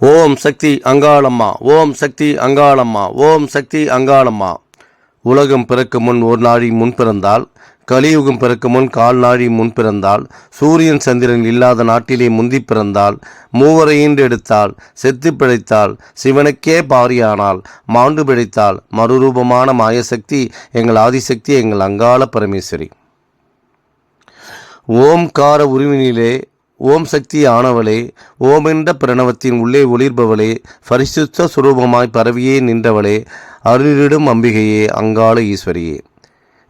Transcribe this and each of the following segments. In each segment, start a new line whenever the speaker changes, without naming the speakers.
ஓம் சக்தி அங்காளம்மா, ஓம் சக்தி அங்காளம்மா, ஓம் சக்தி அங்காளம்மா. உலகம் பிறக்கும் முன் ஒரு நாழி முன் பிறந்தால், கலியுகம் பிறக்கும் முன் கால் நாழி முன் பிறந்தால், சூரியன் சந்திரன் இல்லாத நாட்டிலே முந்தி பிறந்தால், மூவரை ஈண்டெடுத்தால், செத்து பிழைத்தால், சிவனுக்கே பாரியானால், மாண்டு பிழைத்தால், மறுரூபமான மாயசக்தி எங்கள் ஆதிசக்தி, எங்கள் அங்காள பரமேஸ்வரி. ஓம்கார உருவினிலே ஓம் சக்தி ஆனவளே, ஓமென்ற பிரணவத்தின் உள்ளே ஒளிர்பவளே, பரிசுத்த சுரூபமாய் பரவியே நின்றவளே, அருளிடும் அம்பிகையே, அங்காள ஈஸ்வரியே.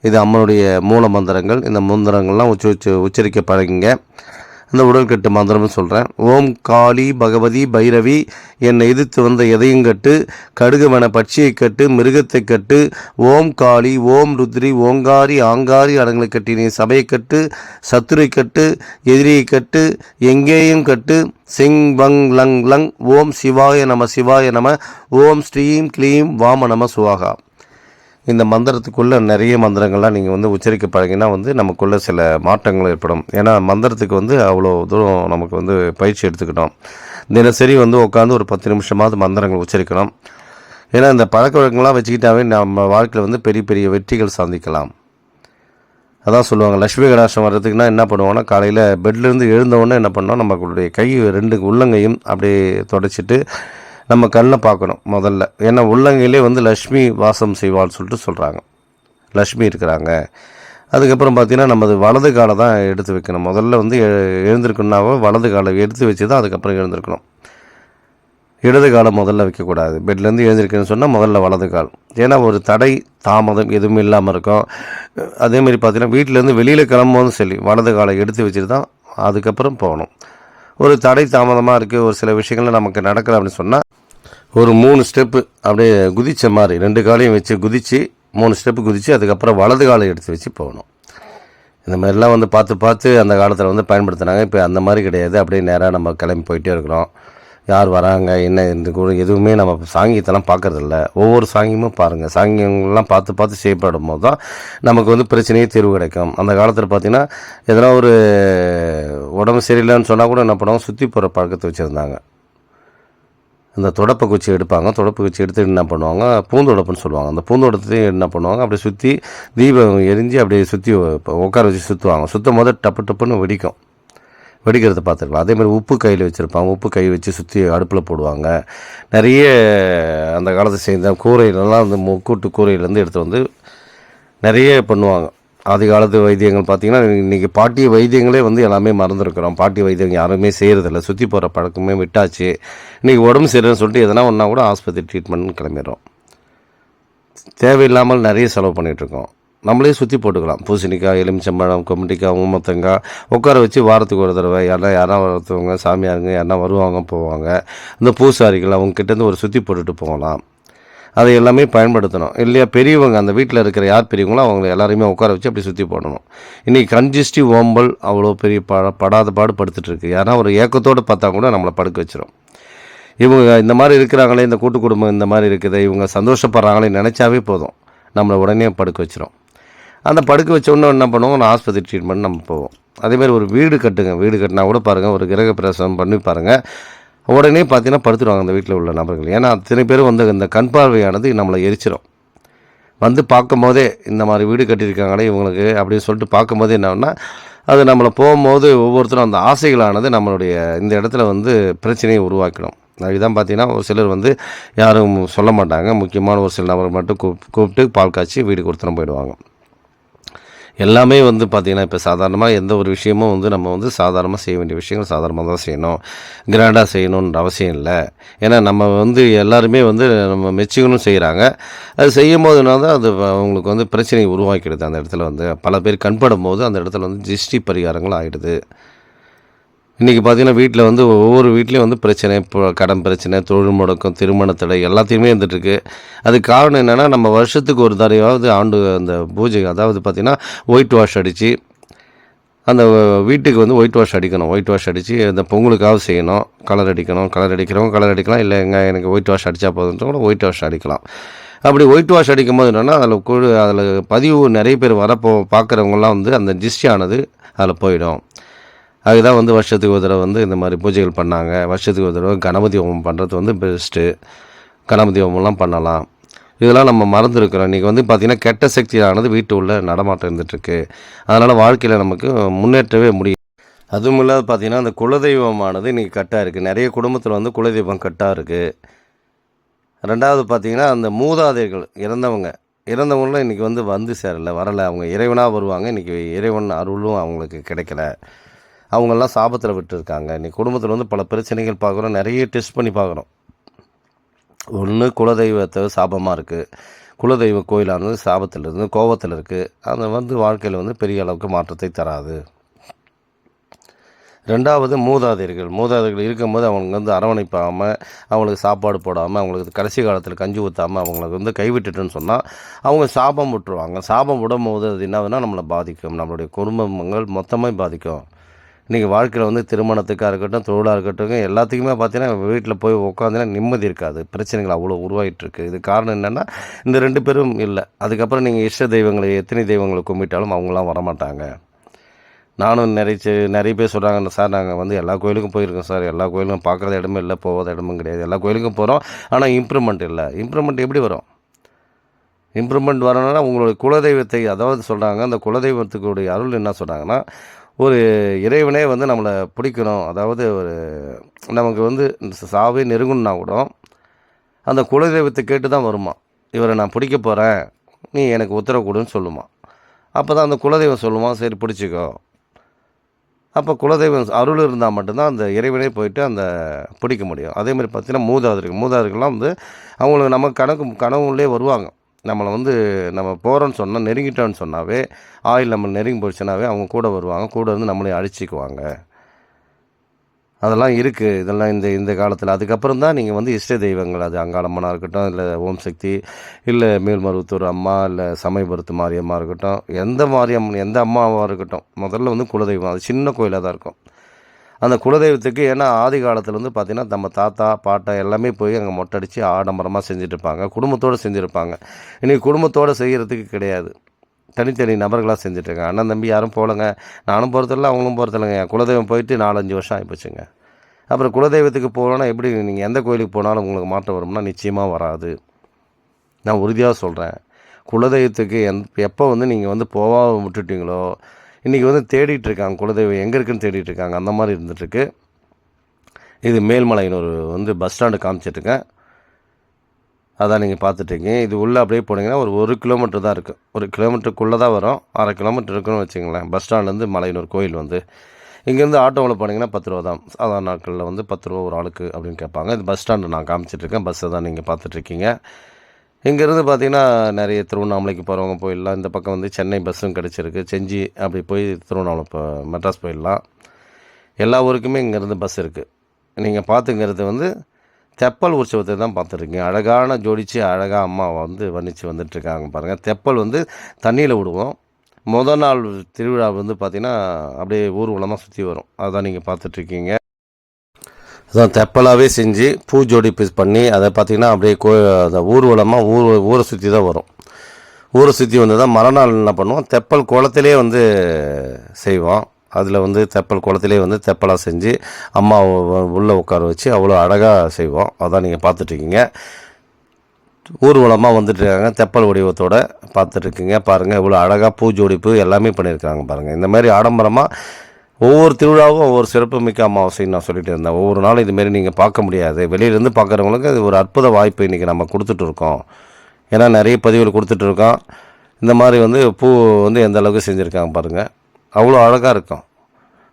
இது அம்மனுடைய மூல மந்திரங்கள். இந்த மந்திரங்கள்லாம் உச்சரிக்க பழகுங்க. இந்த உடல்கட்டு மந்திரம்னு சொல்கிறேன். ஓம் காளி பகவதி பைரவி, என்னை எதிர்த்து வந்த எதையும் கட்டு, கடுகுவன பட்சியை கட்டு, மிருகத்தை கட்டு. ஓம் காளி, ஓம் ருத்ரி, ஓங்காரி ஆங்காரி அடங்களை கட்டினே, சபையை கட்டு, சத்துரை கட்டு, எதிரியை கட்டு, எங்கேயும் கட்டு. சிங் வங் லங் லங். ஓம் சிவாய நம சிவாய நம. ஓம் ஸ்ரீம் க்ளீம் வாம நம சுவாகா. இந்த மந்திரத்துக்குள்ளே நிறைய மந்திரங்கள்லாம் நீங்கள் உச்சரிக்க பழகினா நமக்குள்ளே சில மாற்றங்கள் ஏற்படும். ஏன்னா மந்திரத்துக்கு அவ்வளோ தூரம் நமக்கு பயிற்சி எடுத்துக்கிட்டோம். தினசரி உட்காந்து ஒரு 10 நிமிஷமாவது மந்திரங்கள் உச்சரிக்கணும். ஏன்னா இந்த பழக்க வழக்கங்கள்லாம் வச்சுக்கிட்டாவே நம்ம வாழ்க்கையில் பெரிய பெரிய வெற்றிகள் சாதிக்கலாம். அதான் சொல்லுவாங்க, லட்சுமி கடாட்சம் வர்றதுக்குன்னா என்ன பண்ணுவாங்கன்னா, காலையில் பெட்லேருந்து எழுந்தவுடனே என்ன பண்ணோம், நம்மளுடைய கை 2 உள்ளங்கையும் அப்படியே தொடச்சிட்டு நம்ம கண்ணை பார்க்கணும் முதல்ல. ஏன்னா உள்ளங்கையிலே லக்ஷ்மி வாசம் செய்வாள்னு சொல்கிறாங்க. லக்ஷ்மி இருக்கிறாங்க. அதுக்கப்புறம் பார்த்திங்கன்னா நம்ம வலது காலை தான் எடுத்து வைக்கணும். முதல்ல எழுந்திருக்கணுன்னாவோ வலது காலை எடுத்து வச்சு தான் அதுக்கப்புறம் எழுந்திருக்கணும். இடது காலை முதல்ல வைக்கக்கூடாது. பெட்லேருந்து எழுந்திருக்கணும்னு சொன்னால் முதல்ல வலது கால். ஏன்னா ஒரு தடை தாமதம் எதுவுமே இல்லாமல் இருக்கும். அதேமாதிரி பார்த்திங்கன்னா வீட்டிலேருந்து வெளியில் கிளம்பும்போதும் சரி வலது காலை எடுத்து வச்சுட்டு தான் அதுக்கப்புறம் போகணும். ஒரு தடை தாமதமாக இருக்குது, ஒரு சில விஷயங்கள் நமக்கு நடக்கலை அப்படின்னு சொன்னால் ஒரு 3 ஸ்டெப்பு அப்படியே குதித்த மாதிரி 2 காலையும் வச்சு குதித்து 3 ஸ்டெப்பு குதித்து அதுக்கப்புறம் வலது காலை எடுத்து வச்சு போகணும். இந்த மாதிரிலாம் பார்த்து அந்த காலத்தில் பயன்படுத்தினாங்க. இப்போ அந்த மாதிரி கிடையாது. அப்படியே நேராக நம்ம கிளம்பி போயிட்டே இருக்கிறோம். யார் வராங்க என்ன இந்த கூட எதுவுமே நம்ம சாங்கியத்தெல்லாம் பார்க்குறதில்ல. ஒவ்வொரு சாங்கியமும் பாருங்கள், சாங்கியங்கள்லாம் பார்த்து செய்யப்படும் போது தான் நமக்கு பிரச்சனையே தீர்வு கிடைக்கும். அந்த காலத்தில் பார்த்திங்கன்னா எதனா ஒரு உடம்பு சரியில்லைன்னு சொன்னால் கூட என்ன பண்ணுவாங்க, சுற்றி போகிற பழக்கத்தை வச்சுருந்தாங்க. இந்த தொடப்ப குச்சி எடுப்பாங்க. தொடப்ப குச்சி எடுத்து என்ன பண்ணுவாங்க, பூந்தொடப்புன்னு சொல்லுவாங்க. அந்த பூந்தொடத்தையும் என்ன பண்ணுவாங்க, அப்படியே சுற்றி தீபம் எரிஞ்சு அப்படியே சுற்றி உட்கார வச்சு சுற்றுவாங்க. சுற்றும் போது டப்புன்னு வெடிக்கிறத பார்த்துருக்கலாம். அதேமாதிரி உப்பு கையில் வச்சுருப்பாங்க. உப்பு கை வச்சு சுற்றி அடுப்பில் போடுவாங்க. நிறைய அந்த காலத்தை சேர்ந்த கூரையிலலாம் முக்கூட்டு கூரையிலேருந்து எடுத்து நிறைய பண்ணுவாங்க. ஆதி காலத்து வைத்தியங்கள் பார்த்திங்கன்னா இன்றைக்கி பாட்டிய வைத்தியங்களே எல்லாமே மறந்துருக்கிறோம். பாட்டி வைத்தியம் யாருமே செய்கிறதில்ல. சுற்றி போகிற பழக்கமே விட்டாச்சு. இன்றைக்கி உடம்பு சரியில்லைன்னு சொல்லிட்டு எதனா ஒன்றா கூட ஆஸ்பத்திரி ட்ரீட்மெண்ட்னு கிளம்பிடுறோம். தேவையில்லாமல் நிறைய செலவு பண்ணிகிட்ருக்கோம். நம்மளே சுற்றி போட்டுக்கலாம். பூசணிக்காய், எலுமிச்சம்பழம், கொம்பட்டிக்காய், ஊமத்தங்காய் உட்கார வச்சு வாரத்துக்கு ஒரு தடவை யாரா வரத்தவங்க சாமியாருங்க யாரா வருவாங்க போவாங்க. இந்த பூசாரிகள் அவங்கக்கிட்டேருந்து ஒரு சுற்றி போட்டுட்டு போகலாம். அதை எல்லாமே பயன்படுத்தணும் இல்லையா. பெரியவங்க அந்த வீட்டில் இருக்கிற யார் பெரியவங்களோ அவங்கள எல்லாரையுமே உட்கார வச்சு அப்படி சுற்றி போடணும். இன்றைக்கி கன்ஜஸ்டிவ் ஓம்பல் அவ்வளோ பெரிய படாத பாடு படுத்துட்ருக்கு. யாரா ஒரு ஏக்கத்தோடு பார்த்தா கூட நம்மளை படுக்க வச்சிடும். இவங்க இந்த மாதிரி இருக்கிறாங்களே, இந்த கூட்டு குடும்பம் இந்த மாதிரி இருக்குது, இவங்க சந்தோஷப்படுறாங்களே நினச்சாவே போதும், நம்மளை உடனே படுக்க வச்சிடும். அந்த படுக்க வச்சோன்னே என்ன பண்ணுவோம், ஒரு ஆஸ்பத்திரி ட்ரீட்மெண்ட் நம்ம போவோம். அதேமாதிரி ஒரு வீடு கட்டுங்க. வீடு கட்டினா கூட பாருங்கள், ஒரு கிரக பிரசவம் பண்ணி பாருங்கள், உடனே பார்த்தீங்கன்னா படுத்துடுவாங்க அந்த வீட்டில் உள்ள நபர்கள். ஏன்னா அத்தனை பேரும் இந்த கண் பார்வையானது நம்மளை எரிச்சிடும். பார்க்கும்போதே இந்த மாதிரி வீடு கட்டியிருக்காங்களே இவங்களுக்கு அப்படின்னு சொல்லிட்டு பார்க்கும்போதே என்னன்னா, அது நம்மளை போகும்போது ஒவ்வொருத்தரும் அந்த ஆசைகளானது நம்மளுடைய இந்த இடத்துல பிரச்சனையை உருவாக்கிடும். இதுதான் பார்த்தீங்கன்னா ஒரு சிலர் யாரும் சொல்ல மாட்டாங்க. முக்கியமான ஒரு சில நபர்கள் மட்டும் கூப்பிட்டு பால் காய்ச்சி வீடு கொடுத்துன்னு போயிடுவாங்க. எல்லாமே பார்த்திங்கன்னா இப்போ சாதாரணமாக எந்த ஒரு விஷயமும் நம்ம சாதாரணமாக செய்ய வேண்டிய விஷயங்கள் சாதாரணமாக தான் செய்யணும். கிராண்டாக செய்யணுன்ற அவசியம் இல்லை. ஏன்னா நம்ம எல்லாருமே நம்ம மெச்சுக்கணும் செய்கிறாங்க. அது செய்யும் போதுனா தான் அது அவங்களுக்கு பிரச்சனையை உருவாக்கிடுது. அந்த இடத்துல பல பேர் கண்படும் போது அந்த இடத்துல திருஷ்டி பரிகாரங்கள் ஆகிடுது. இன்றைக்கி பார்த்திங்கன்னா வீட்டில் ஒவ்வொரு வீட்லேயும் பிரச்சனை, கடன் பிரச்சனை, தொழில் முடக்கம், திருமண தடை எல்லாத்தையுமே இருந்துகிட்ருக்கு. அதுக்கு காரணம் என்னென்னா, நம்ம வருஷத்துக்கு ஒரு தடவையாவது ஆண்டு அந்த பூஜை, அதாவது பார்த்திங்கன்னா ஒயிட் வாஷ் அடித்து அந்த வீட்டுக்கு ஒயிட் வாஷ் அடிக்கணும். ஒயிட் வாஷ் அடித்து அந்த பொங்கலுக்காக செய்யணும். கலர் அடிக்கணும். கலர் அடிக்கலாம். இல்லை எனக்கு ஒயிட் வாஷ் அடித்தா போதுன்ட்டு கூட ஒயிட் வாஷ் அடிக்கலாம். அப்படி ஒயிட் வாஷ் அடிக்கும் போது என்னென்னா, அதில் பதிவு நிறைய பேர் பார்க்குறவங்கலாம் அந்த திருஷ்டியானது அதில் போயிடும். அதுதான் வந்து வருஷத்துக்கு ஒரு தடவை வந்து இந்த மாதிரி பூஜைகள் பண்ணாங்க. வருஷத்துக்கு ஒரு தடவை கணபதி ஹோமம் பண்ணுறது வந்து பெஸ்ட்டு. கணபதி ஹோமம்லாம் பண்ணலாம். இதெல்லாம் நம்ம மறந்துருக்கிறோம். இன்றைக்கி வந்து பார்த்திங்கன்னா கெட்ட சக்தியானது வீட்டு உள்ள நடமாட்டம் இருந்துகிட்ருக்கு. அதனால் வாழ்க்கையில் நமக்கு முன்னேற்றவே முடியும். அதுவும் இல்லாத பார்த்திங்கன்னா அந்த குலதெய்வமானது இன்றைக்கி கட்டாக இருக்குது. நிறைய குடும்பத்தில் வந்து குலதெய்வம் கட்டாக இருக்குது. ரெண்டாவது பார்த்திங்கன்னா அந்த மூதாதையர்கள் இறந்தவங்களும் இன்றைக்கி வந்து சேரலை, வரலை. அவங்க இறைவனாக வருவாங்க. இன்றைக்கி இறைவன் அருளும் அவங்களுக்கு கிடைக்கல. அவங்கெல்லாம் சாபத்தில் விட்டுருக்காங்க. இன்றைக்கி குடும்பத்தில் வந்து பல பிரச்சனைகள் பார்க்குறோம். நிறைய டெஸ்ட் பண்ணி பார்க்குறோம். ஒன்று குலதெய்வத்தை சாபமாக இருக்குது. குலதெய்வ கோயிலானது சாபத்தில் இருந்து கோபத்தில் இருக்குது. அது வந்து வாழ்க்கையில் வந்து பெரிய அளவுக்கு மாற்றத்தை தராது. ரெண்டாவது மூதாதையர்கள் இருக்கும்போது அவங்களுக்கு வந்து அரவணைப்பாமல், அவங்களுக்கு சாப்பாடு போடாமல், அவங்களுக்கு கடைசி காலத்தில் கஞ்சி ஊற்றாமல் அவங்களுக்கு வந்து கைவிட்டுட்டுன்னு சொன்னால் அவங்க சாபம் விட்டுருவாங்க. சாபம் விடும்போது அது என்னதுன்னா நம்மளை பாதிக்கும். நம்மளுடைய குடும்பங்கள் மொத்தமாக பாதிக்கும். இன்றைக்கி வாழ்க்கையில் வந்து திருமணத்துக்காக இருக்கட்டும், தொழிலாக இருக்கட்டும், எல்லாத்துக்குமே பார்த்தீங்கன்னா வீட்டில் போய் உட்காந்துனா நிம்மதி இருக்காது. பிரச்சனைகள் அவ்வளோ உருவாகிட்டுருக்கு. இது காரணம் என்னென்னா இந்த 2 பேரும் இல்லை. அதுக்கப்புறம் நீங்கள் இஷ்ட தெய்வங்களை எத்தனை தெய்வங்களை கும்பிட்டாலும் அவங்களாம் வரமாட்டாங்க. நானும் நிறைய பேர் சொல்கிறாங்க, சார் நாங்கள் வந்து எல்லா கோயிலுக்கும் போயிருக்கோம் சார், எல்லா கோயிலுக்கும் பார்க்குற இடமும் இல்லை, போகாத இடமும் கிடையாது, எல்லா கோயிலுக்கும் போகிறோம், ஆனால் இம்ப்ரூவ்மெண்ட் இல்லை. இம்ப்ரூவ்மெண்ட் எப்படி வரும்? இம்ப்ரூவ்மெண்ட் வரணும்னா உங்களுடைய குலதெய்வத்தை, அதாவது சொல்கிறாங்க அந்த குலதெய்வத்துக்குடைய அருள் என்ன சொல்கிறாங்கன்னா, ஒரு இறைவனே வந்து நம்மளை பிடிக்கணும், அதாவது ஒரு நமக்கு வந்து சாவே நெருங்கணுன்னா கூட அந்த குலதெய்வத்தை கேட்டு தான் வருமா. இவரை நான் பிடிக்க போகிறேன், நீ எனக்கு உத்தரவு கொடுன்னு சொல்லுமா. அப்போ தான் அந்த குலதெய்வம் சொல்லுவான், சரி பிடிச்சிக்கோ. அப்போ குலதெய்வம் அருள் இருந்தால் மட்டும்தான் அந்த இறைவனே போயிட்டு அந்த பிடிக்க முடியும். அதேமாதிரி பார்த்திங்கன்னா மூதாதையர்கள்லாம் வந்து அவங்களுக்கு நம்ம கனவுள்ளே வருவாங்க. நம்மளை வந்து நம்ம போகிறோன்னு சொன்னால், நெருங்கிட்டோன்னு சொன்னாவே, ஆயில் நம்ம நெருங்கி போயிடுச்சுனாவே அவங்க கூட வருவாங்க, கூட வந்து நம்மளே அழிச்சிக்குவாங்க. அதெல்லாம் இருக்குது. இதெல்லாம் இந்த காலத்தில். அதுக்கப்புறம் தான் நீங்கள் வந்து இஷ்ட தெய்வங்கள், அது அங்காளம்மனாக இருக்கட்டும், இல்லை ஓம் சக்தி, இல்லை மேல்மருவத்தூர் அம்மா, இல்லை சமயபுரத்து மாரியம்மா இருக்கட்டும், எந்த அம்மாவாக இருக்கட்டும், முதல்ல வந்து குலதெய்வம். அது சின்ன கோயிலாக தான் இருக்கும். அந்த குலதெய்வத்துக்கு ஏன்னா ஆதி காலத்தில் வந்து பார்த்திங்கன்னா நம்ம தாத்தா பாட்டா எல்லாமே போய் அங்கே மொட்டை அடித்து ஆடம்பரமாக செஞ்சுட்ருப்பாங்க, குடும்பத்தோடு செஞ்சுருப்பாங்க. இன்றைக்கி குடும்பத்தோடு செய்கிறதுக்கு கிடையாது, தனித்தனி நபர்களாக செஞ்சுட்ருக்காங்க. அண்ணன் தம்பி யாரும் போகலங்க, நானும் போகிறதில்ல, அவங்களும் போகிறதில்லைங்க. என் குலதெய்வம் போயிட்டு 4-5 வருஷம் ஆகிப்போச்சுங்க. அப்புறம் குலதெய்வத்துக்கு போகணுன்னா எப்படி நீங்கள் எந்த கோயிலுக்கு போனாலும் உங்களுக்கு மாற்றம் வரும்னா நிச்சயமாக வராது. நான் உறுதியாக சொல்கிறேன். குலதெய்வத்துக்கு எப்போ வந்து நீங்கள் வந்து போகாம விட்டுட்டீங்களோ, இன்றைக்கி வந்து தேடிட்டுருக்காங்க, குலதெய்வம் எங்கே இருக்குதுன்னு தேடிட்டுருக்காங்க. அந்த மாதிரி இருந்துகிட்ருக்கு. இது மேல்மலையனூர் வந்து பஸ் ஸ்டாண்டு காமிச்சிட்ருக்கேன், அதான் நீங்கள் பார்த்துட்ருக்கீங்க. இது உள்ளே அப்படியே போனீங்கன்னா ஒரு 1 கிலோமீட்டர் தான் இருக்குது. 1 கிலோமீட்டருக்குள்ளே தான் வரும். 1/2 கிலோமீட்டர் இருக்குன்னு வச்சுங்களேன். பஸ் ஸ்டாண்ட்லேருந்து மலையனூர் கோயில் வந்து இங்கேருந்து ஆட்டோவில் போனீங்கன்னா 10 ரூபா தான். சாதாரண நாட்களில் வந்து 10 ரூபா ஒரு ஆளுக்கு அப்படின்னு கேட்பாங்க. இது பஸ் ஸ்டாண்டு நான் காமிச்சிட்ருக்கேன். பஸ்ஸை தான் நீங்கள் பார்த்துட்ருக்கீங்க. இங்கேருந்து பார்த்திங்கன்னா நிறைய திருவண்ணாமலைக்கு போகிறவங்க போயிடலாம். இந்த பக்கம் வந்து சென்னை பஸ்ஸும் கிடச்சிருக்கு. செஞ்சி அப்படி போய் திருவண்ணாமலை மெட்ராஸ் போயிடலாம். எல்லா ஊருக்குமே இங்கேருந்து பஸ் இருக்குது. நீங்கள் பார்த்துங்கிறது வந்து தெப்பல் உற்சவத்தை தான் பார்த்துருக்கீங்க. அழகான ஜோடிச்சு அழகாக அம்மா வந்து வர்ணித்து வந்துட்டுருக்காங்க பாருங்கள். தெப்பல் வந்து தண்ணியில் விடுவோம். முதல் நாள் திருவிழா வந்து பார்த்திங்கன்னா அப்படியே ஊர்வலமாக சுற்றி வரும். அதுதான் நீங்கள் பார்த்துட்ருக்கீங்க. அதான் தெப்பலாகவே செஞ்சு பூ ஜோடிப்பு பண்ணி அதை பார்த்திங்கன்னா அப்படியே அந்த ஊர்வலமாக ஊரை சுற்றி தான் வரும். ஊரை சுற்றி வந்து தான் மறுநாள் என்ன பண்ணுவோம், தெப்பல் குளத்திலே வந்து செய்வோம். அதில் வந்து தெப்பல் குளத்திலே வந்து தெப்பலாக செஞ்சு அம்மாவை உள்ளே உட்கார வச்சு அவ்வளோ அழகாக செய்வோம். அதான் நீங்கள் பார்த்துட்ருக்கீங்க. ஊர்வலமாக வந்துட்டுருக்காங்க, தெப்பல் வடிவத்தோடு பார்த்துட்ருக்கீங்க. பாருங்கள் இவ்வளோ அழகாக பூ ஜோடிப்பு எல்லாமே பண்ணியிருக்காங்க பாருங்கள். இந்த மாதிரி ஆடம்பரமாக ஒவ்வொரு திருவிழாவும் ஒவ்வொரு சிறப்புமிக்க அமாவாசைன்னு நான் சொல்லிட்டு இருந்தேன். ஒவ்வொரு நாளும் இதுமாரி நீங்கள் பார்க்க முடியாது. வெளியிலேருந்து பார்க்குறவங்களுக்கு அது ஒரு அற்புத வாய்ப்பு இன்றைக்கி நம்ம கொடுத்துட்ருக்கோம். ஏன்னா நிறைய பதிவுகள் கொடுத்துட்ருக்கோம். இந்த மாதிரி வந்து பூ வந்து எந்த அளவுக்கு செஞ்சுருக்காங்க பாருங்கள். அவ்வளோ அழகாக இருக்கும்,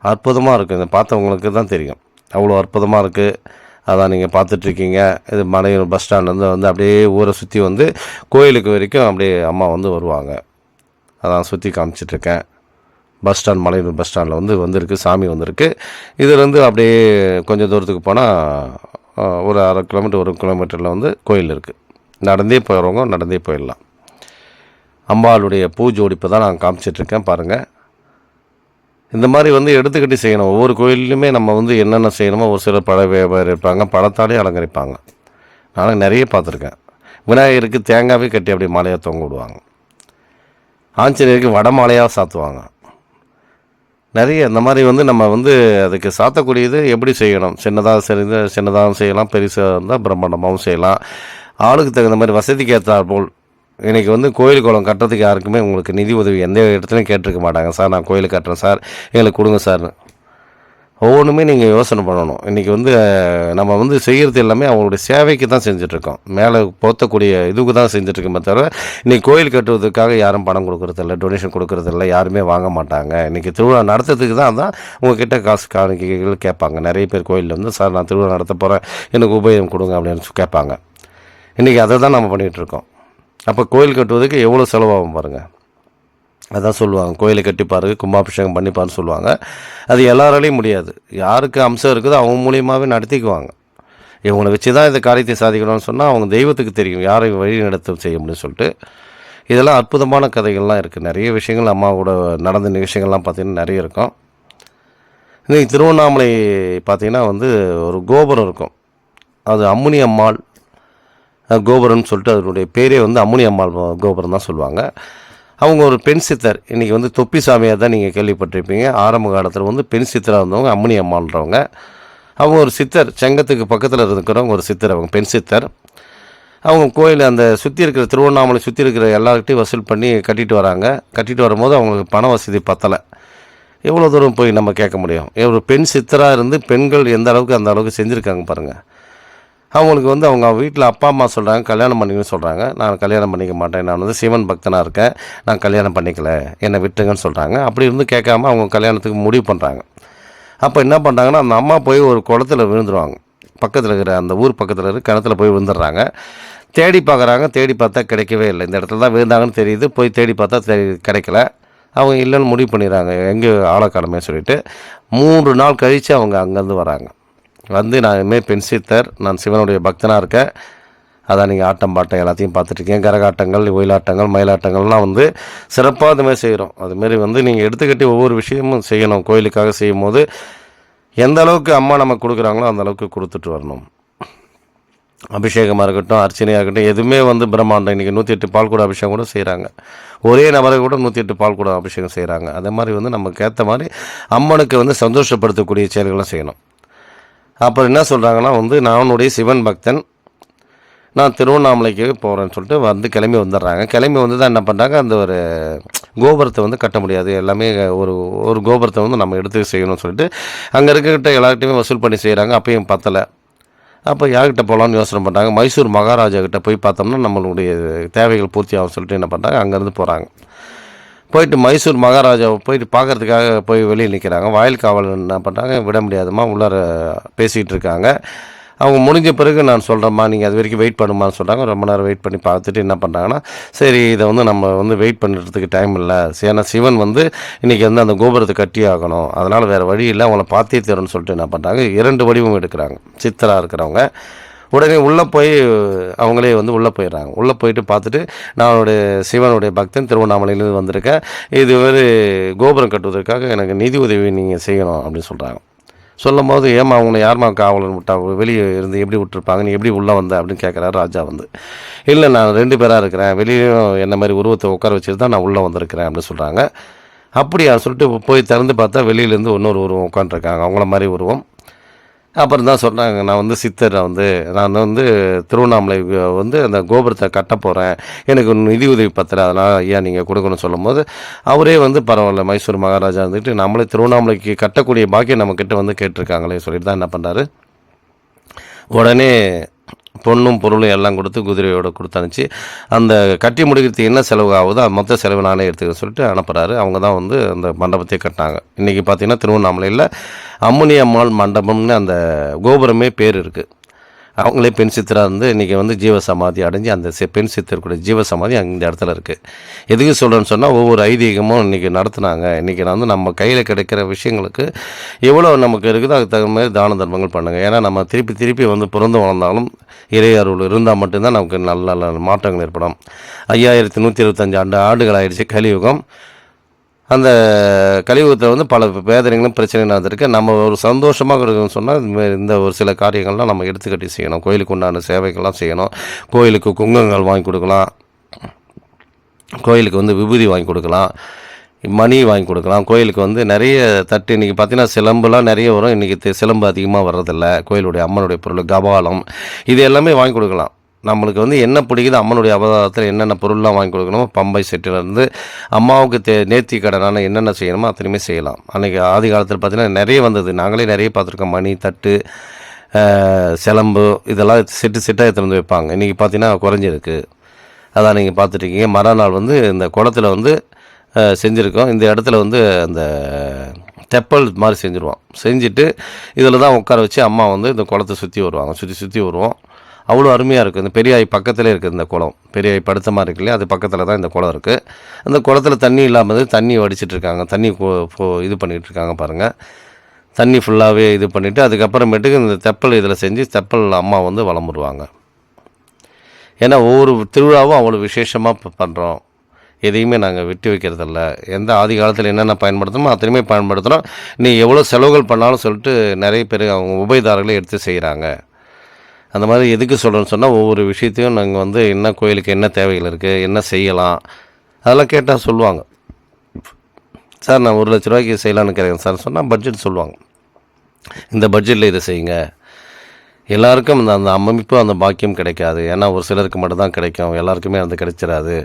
அற்புதமாக இருக்கும். இதை பார்த்தவங்களுக்கு தான் தெரியும், அவ்வளோ அற்புதமாக இருக்குது. அதான் நீங்கள் பார்த்துட்ருக்கீங்க. இது மலையூர் பஸ் ஸ்டாண்ட்லேருந்து வந்து அப்படியே ஊரை சுற்றி வந்து கோயிலுக்கு வரைக்கும் அப்படியே அம்மா வந்து வருவாங்க. அதான் சுற்றி காமிச்சிட்ருக்கேன். பஸ் ஸ்டாண்ட் மலையூர் பஸ் ஸ்டாண்டில் வந்து வந்திருக்கு, சாமி வந்திருக்கு. இதுலேருந்து அப்படியே கொஞ்சம் தூரத்துக்கு போனால் ஒரு 1/2 கிலோமீட்டர் 1 கிலோமீட்டரில் வந்து கோயில் இருக்குது. நடந்தே போகிறவங்க நடந்தே போயிடலாம். அம்பாளுடைய பூ ஜோடிப்பு தான் நான் காமிச்சிட்ருக்கேன் பாருங்கள். இந்த மாதிரி வந்து எடுத்துக்கிட்டு செய்யணும். ஒவ்வொரு கோயிலுமே நம்ம வந்து என்னென்ன செய்யணுமோ, ஒரு சிலர் பழ வியாபாரி இருப்பாங்க, பழத்தாலே அலங்கரிப்பாங்க. நானும் நிறைய பார்த்துருக்கேன். விநாயகருக்கு தேங்காவே கட்டி அப்படியே மாலையாக தொங்க விடுவாங்க. ஆஞ்சநேயருக்கு வட மாலையாக சாத்துவாங்க. நிறைய இந்த மாதிரி வந்து நம்ம வந்து அதுக்கு சாத்தக்கூடியது எப்படி செய்யணும், சின்னதாக சின்னதாகவும் செய்யலாம், பெருசாக இருந்தால் பிரம்மாண்டமாகவும் செய்யலாம். ஆளுக்கு தகுந்த மாதிரி வசதிக்கு ஏற்றாற்போல். இன்றைக்கி வந்து கோயில் குளம் கட்டுறதுக்கு யாருக்குமே உங்களுக்கு நிதி உதவி எந்த இடத்துலையும் கேட்டிருக்க மாட்டாங்க. சார் நான் கோயில் கட்டுறேன் சார், எங்களுக்கு கொடுங்க சார்னு. ஒவ்வொன்றுமே நீங்கள் யோசனை பண்ணணும். இன்றைக்கி வந்து நம்ம வந்து செய்கிறது எல்லாமே அவங்களுடைய சேவைக்கு தான் செஞ்சிட்ருக்கோம். மேலே போற்றக்கூடிய இதுக்கு தான் செஞ்சிட்ருக்கோமே தவிர இன்றைக்கி கோயில் கட்டுவதற்காக யாரும் பணம் கொடுக்குறதில்ல, டொனேஷன் கொடுக்குறதில்ல, யாருமே வாங்க மாட்டாங்க. இன்றைக்கி திருவிழா நடத்துறதுக்கு தான் உங்ககிட்ட காசு காணிக்கைகள் கேட்பாங்க. நிறைய பேர் கோயிலில் வந்து சார் நான் திருவிழா நடத்த போகிறேன், எனக்கு உபயோகம் கொடுங்க அப்படின்னு கேட்பாங்க. இன்றைக்கி அதை தான் நம்ம பண்ணிகிட்ருக்கோம். அப்போ கோயில் கட்டுவதுக்கு எவ்வளோ செலவாகும் பாருங்கள். அதான் சொல்லுவாங்க, கோயிலை கட்டிப்பாரு, கும்பாபிஷேகம் பண்ணிப்பாருன்னு சொல்லுவாங்க. அது எல்லாராலையும் முடியாது. யாருக்கு அம்சம் இருக்குதோ அவங்க மூலியமாகவே நடத்திக்குவாங்க. இவங்களை வச்சு தான் இந்த காரியத்தை சாதிக்கணும்னு சொன்னால் அவங்க தெய்வத்துக்கு தெரியும் யாரை வழி நடத்த செய்ய முடியும்னு சொல்லிட்டு. இதெல்லாம் அற்புதமான கதைகள்லாம் இருக்குது. நிறைய விஷயங்கள் அம்மா கூட நடந்த விஷயங்கள்லாம் பார்த்திங்கன்னா நிறைய இருக்கும். இன்றைக்கி திருவண்ணாமலை பார்த்திங்கன்னா வந்து ஒரு கோபுரம் இருக்கும். அது அம்முனி அம்மாள் கோபுரம்னு சொல்லிட்டு அதனுடைய பேரே வந்து அம்முனி அம்மாள் கோபுரம் தான் சொல்லுவாங்க. அவங்க ஒரு பெண் சித்தர். இன்றைக்கி வந்து தொப்பி சாமியார் தான் நீங்கள் கேள்விப்பட்டிருப்பீங்க. ஆரம்ப காலத்தில் வந்து பெண் சித்தராக இருந்தவங்க அம்முனி அம்மாள்ன்றவங்க. அவங்க ஒரு சித்தர், செங்கத்துக்கு பக்கத்தில் இருக்கிறவங்க ஒரு சித்தர், அவங்க பெண் சித்தர். அவங்க கோயில் அந்த சுற்றி இருக்கிற திருவண்ணாமலை சுற்றி இருக்கிற எல்லார்கிட்டையும் வசூல் பண்ணி கட்டிட்டு வராங்க. கட்டிட்டு வரும்போது அவங்களுக்கு பண வசதி பத்தலை. எவ்வளோ தூரம் போய் நம்ம கேட்க முடியும்? ஒரு பெண் சித்தராக இருந்து பெண்கள் எந்த அளவுக்கு அந்த அளவுக்கு செஞ்சுருக்காங்க பாருங்கள். அவங்களுக்கு வந்து அவங்க வீட்டில் அப்பா அம்மா சொல்கிறாங்க கல்யாணம் பண்ணிக்கணும்னு சொல்கிறாங்க. நான் கல்யாணம் பண்ணிக்க மாட்டேன், நான் வந்து சிவன் பக்தனாக இருக்கேன், நான் கல்யாணம் பண்ணிக்கல, என்னை விட்டுங்கன்னு சொல்கிறாங்க. அப்படி இருந்து கேட்காம அவங்க கல்யாணத்துக்கு முடிவு பண்ணுறாங்க. அப்போ என்ன பண்ணுறாங்கன்னா அந்த அம்மா போய் ஒரு குளத்தில் விழுந்துருவாங்க. பக்கத்தில் இருக்கிற அந்த ஊர் பக்கத்தில் இருக்கிற கிணத்துல போய் விழுந்துடுறாங்க. தேடி பார்க்குறாங்க, தேடி பார்த்தா கிடைக்கவே இல்லை. இந்த இடத்துல தான் விழுந்தாங்கன்னு தெரியுது. போய் தேடி பார்த்தா கிடைக்கல. அவங்க இல்லைன்னு முடிவு பண்ணிடுறாங்க, எங்கே ஆழக்காலமே சொல்லிவிட்டு. 3 நாள் கழித்து அவங்க அங்கேருந்து வராங்க. வந்து நான் இதுமாரி பெண் சித்தர், நான் சிவனுடைய பக்தனாக இருக்கேன், அதான் நீங்கள் ஆட்டம் பாட்டம் எல்லாத்தையும் பார்த்துட்ருக்கேன், கரகாட்டங்கள், ஒயிலாட்டங்கள், மயிலாட்டங்கள்லாம் வந்து சிறப்பாக அதுமாதிரி செய்கிறோம். அதுமாரி வந்து நீங்கள் எடுத்துக்கிட்டு ஒவ்வொரு விஷயமும் செய்யணும். கோயிலுக்காக செய்யும் போது எந்த அளவுக்கு அம்மா நமக்கு கொடுக்குறாங்களோ அந்த அளவுக்கு கொடுத்துட்டு வரணும். அபிஷேகமாக இருக்கட்டும், அர்ச்சனையாக இருக்கட்டும், எதுவுமே வந்து பிரம்மாண்டம். இன்றைக்கி 108 பால்குடம் அபிஷேகம் கூட செய்கிறாங்க. ஒரே நபரை கூட 108 பால்குடம் அபிஷேகம் செய்கிறாங்க. அதே மாதிரி வந்து நமக்கு ஏற்ற மாதிரி அம்மனுக்கு வந்து சந்தோஷப்படுத்தக்கூடிய செயல்கள்லாம் செய்யணும். அப்புறம் என்ன சொல்கிறாங்கன்னா வந்து நானுடைய சிவன் பக்தன், நான் திருவண்ணாமலைக்கு போகிறேன்னு சொல்லிட்டு வந்து கிளம்பி வந்துடுறாங்க. கிளம்பி வந்து தான் என்ன பண்ணுறாங்க, அந்த ஒரு கோபுரத்தை வந்து கட்ட முடியாது, எல்லாமே ஒரு கோபுரத்தை வந்து நம்ம எடுத்து செய்யணும்னு சொல்லிட்டு அங்கே இருக்கிட்ட எல்லார்கிட்டையுமே வசூல் பண்ணி செய்கிறாங்க. அப்பயும் பத்தலை. அப்போ யார்கிட்ட போகலான்னு யோசனை பண்ணுறாங்க. மைசூர் மகாராஜா கிட்ட போய் பார்த்தோம்னா நம்மளுடைய தேவைகள் பூர்த்தி ஆகும் சொல்லிட்டு என்ன பண்ணுறாங்க, அங்கேருந்து போகிறாங்க. போயிட்டு மைசூர் மகாராஜாவை போயிட்டு பார்க்குறதுக்காக போய் வெளியே நிற்கிறாங்க. வாயில் காவல் என்ன பண்ணுறாங்க, விட முடியாதுமா, உள்ளார பேசிகிட்டு இருக்காங்க. அவங்க முடிஞ்ச பிறகு நான் சொல்கிறேம்மா, நீங்கள் அது வரைக்கும் வெயிட் பண்ணுமான்னு சொல்கிறாங்க. ரொம்ப நேரம் வெயிட் பண்ணி பார்த்துட்டு என்ன பண்ணுறாங்கன்னா, சரி இதை வந்து நம்ம வந்து வெயிட் பண்ணுறதுக்கு டைம் இல்லை, ஏன்னா சிவன் வந்து இன்றைக்கி வந்து அந்த கோபுரத்தை கட்டி ஆகணும், அதனால் வேறு வழி இல்லை, அவங்கள பார்த்தே தரும்னு சொல்லிட்டு என்ன பண்ணுறாங்க, 2 வடிவம் எடுக்கிறாங்க. சித்தராக இருக்கிறவங்க உடனே உள்ளே போய் அவங்களே வந்து உள்ளே போயிடுறாங்க. உள்ளே போயிட்டு பார்த்துட்டு, நான் சிவனுடைய பக்தன், திருவண்ணாமலையிலேருந்து வந்திருக்கேன், இது ஒரு கோபுரம் கட்டுவதற்காக எனக்கு நிதி உதவி நீங்கள் செய்யணும் அப்படின்னு சொல்கிறாங்க. சொல்லும் போது, ஏமா அவங்கள யாருமா காவலன் விட்டா, வெளியே இருந்து எப்படி விட்டுருப்பாங்க, நீ எப்படி உள்ளே வந்த அப்படின்னு கேட்குறாரு ராஜா வந்து. இல்லை நான் 2 பேராக இருக்கிறேன், வெளியும் என்ன மாதிரி உருவத்தை உட்கார வச்சுட்டு தான் நான் உள்ளே வந்திருக்கிறேன் அப்படின்னு சொல்கிறாங்க. அப்படியா சொல்லிட்டு போய் திறந்து பார்த்தா வெளியிலேருந்து இன்னொரு உருவம் உட்காந்துருக்காங்க, அவங்கள மாதிரி உருவம். அப்புறம் தான் சொன்னாங்க, நான் வந்து சித்தர், நான் வந்து திருவண்ணாமலை வந்து அந்த கோபுரத்தை கட்ட போகிறேன், எனக்கு நிதி உதவி பத்தலை, அதனால் ஐயா நீங்கள் கொடுக்கணும்னு சொல்லும்போது அவரே வந்து பரவாயில்ல, மைசூர் மகாராஜா இருந்துட்டு நம்மளே திருவண்ணாமலைக்கு கட்டக்கூடிய பாக்கியம் நம்மக்கிட்ட வந்து கேட்டிருக்காங்களே சொல்லிட்டு தான் என்ன பண்ணுறாரு, உடனே பொண்ணும் பொருளும் எல்லாம் கொடுத்து குதிரையோடு கொடுத்து அனுப்பிச்சு அந்த கட்டி முடிக்கிறதுக்கு என்ன செலவு ஆகுதோ மொத்த செலவு நானே எடுத்துக்க சொல்லிட்டு அனுப்புகிறாரு. அவங்க தான் வந்து அந்த மண்டபத்தை கட்டினாங்க. இன்றைக்கி பார்த்திங்கன்னா திருவண்ணாமலையில் அம்முனி அம்மாள் மண்டபம்னு அந்த கோபுரமே பேர் இருக்குது. அவங்களே பெண் சித்தராக இருந்து இன்றைக்கி வந்து ஜீவசமாதி அடைஞ்சு அந்த பெண் சித்தருக்குடைய ஜீவசமாதி இந்த இடத்துல இருக்குது. எதுக்கு சொல்கிறேன்னு சொன்னால், ஒவ்வொரு ஐதீகமும் இன்றைக்கி நடத்துனாங்க. இன்றைக்கி நான் வந்து நம்ம கையில் கிடைக்கிற விஷயங்களுக்கு எவ்வளோ நமக்கு இருக்குதோ அதுக்கு தகுந்த மாதிரி தான தர்மங்கள் பண்ணுங்கள். ஏன்னா நம்ம திருப்பி வந்து பிறந்து வளர்ந்தாலும் இறை அருள் இருந்தால் மட்டும்தான் நமக்கு நல்ல நல்ல மாற்றங்கள் ஏற்படும். 5125 ஆண்டுகள் ஆயிடுச்சு கலியுகம். அந்த கலியுகத்தில் வந்து பல வேதனைகளும் பிரச்சனையும் நடந்திருக்கு. நம்ம ஒரு சந்தோஷமாக இருக்குன்னு சொன்னால் இந்த ஒரு சில காரியங்கள்லாம் நம்ம எடுத்துக்கட்டி செய்யணும். கோயிலுக்கு உண்டான சேவைகள்லாம் செய்யணும். கோயிலுக்கு குங்குமங்கள் வாங்கி கொடுக்கலாம், கோயிலுக்கு வந்து விபூதி வாங்கி கொடுக்கலாம். மணி வாங்கி கொடுக்கலாம். கோயிலுக்கு வந்து நிறைய தட்டு இன்றைக்கி பார்த்தீங்கன்னா சிலம்புலாம் நிறைய வரும். இன்றைக்கி சிலம்பு அதிகமாக வர்றதில்ல. கோயிலுடைய அம்மனுடைய பொருள் கபாலம் இது எல்லாமே வாங்கி கொடுக்கலாம். நம்மளுக்கு வந்து என்ன பிடிக்குது அம்மனுடைய அவதாரத்தில் என்னென்ன பொருள்லாம் வாங்கி கொடுக்கணுமோ பம்பை செட்டிலேருந்து அம்மாவுக்கு நேர்த்தி கடனான என்னென்ன செய்யணுமோ அத்தனையுமே செய்யலாம். அன்றைக்கி ஆதி காலத்தில் பார்த்திங்கன்னா நிறைய வந்தது. நாங்களே நிறைய பார்த்துருக்கோம். மணி தட்டு சிலம்பு இதெல்லாம் செட்டாக எடுத்துகிட்டு வந்து வைப்பாங்க. இன்றைக்கி பார்த்தீங்கன்னா குறைஞ்சிருக்கு. அதான் நீங்கள் பார்த்துட்ருக்கீங்க. மறுநாள் வந்து இந்த குளத்தில் வந்து செஞ்சுருக்கோம். இந்த இடத்துல வந்து அந்த தெப்பல் மாதிரி செஞ்சுருவோம். செஞ்சுட்டு இதில் தான் உட்கார வச்சு அம்மா வந்து இந்த குளத்தை சுற்றி வருவாங்க. சுற்றி வருவோம். அவ்வளோ அருமையாக இருக்குது. இந்த பெரியாய் பக்கத்துலேயே இருக்குது இந்த குளம். பெரியாய் படுத்த மாதிரி இருக்கு இல்லையா, அது பக்கத்தில் தான் இந்த குளம் இருக்குது. அந்த குளத்தில் தண்ணி இல்லாமல் தண்ணி வடிச்சிட்ருக்காங்க. தண்ணி இது பண்ணிகிட்ருக்காங்க பாருங்கள். தண்ணி ஃபுல்லாகவே இது பண்ணிவிட்டு அதுக்கப்புறமேட்டுக்கு இந்த தெப்பல் இதில் செஞ்சு தெப்பல் அம்மா வந்து வலம் வருவாங்க. ஏன்னா ஒவ்வொரு திருவிழாவும் அவ்வளோ விசேஷமாக பண்ணுறோம். எதையுமே நாங்கள் விட்டு வைக்கிறதில்ல. எந்த ஆதி காலத்தில் என்னென்ன பயன்படுத்தணுமோ அத்தனையுமே பயன்படுத்துகிறோம். நீ எவ்வளோ செலவுகள் பண்ணாலும் சொல்லிட்டு நிறைய பேர் அவங்க உபயதாரர்களே எடுத்து செய்கிறாங்க. அந்த மாதிரி எதுக்கு சொல்கிறேன்னு சொன்னால் ஒவ்வொரு விஷயத்தையும் நாங்கள் வந்து என்ன கோயிலுக்கு என்ன தேவைகள் இருக்குது, என்ன செய்யலாம் அதெல்லாம் கேட்டால் சொல்லுவாங்க. சார் நான் 1 லட்ச ரூபாய்க்கு செய்யலான்னு இருக்கிறேன் சார் சொன்னால் பட்ஜெட் சொல்லுவாங்க. இந்த பட்ஜெட்டில் இதை செய்யுங்க. எல்லாருக்கும் அந்த அமைப்பு அந்த பாக்கியம் கிடைக்காது. ஏன்னா ஒரு சிலருக்கு மட்டும்தான் கிடைக்கும். எல்லாருக்குமே அது கிடைச்சிடாது.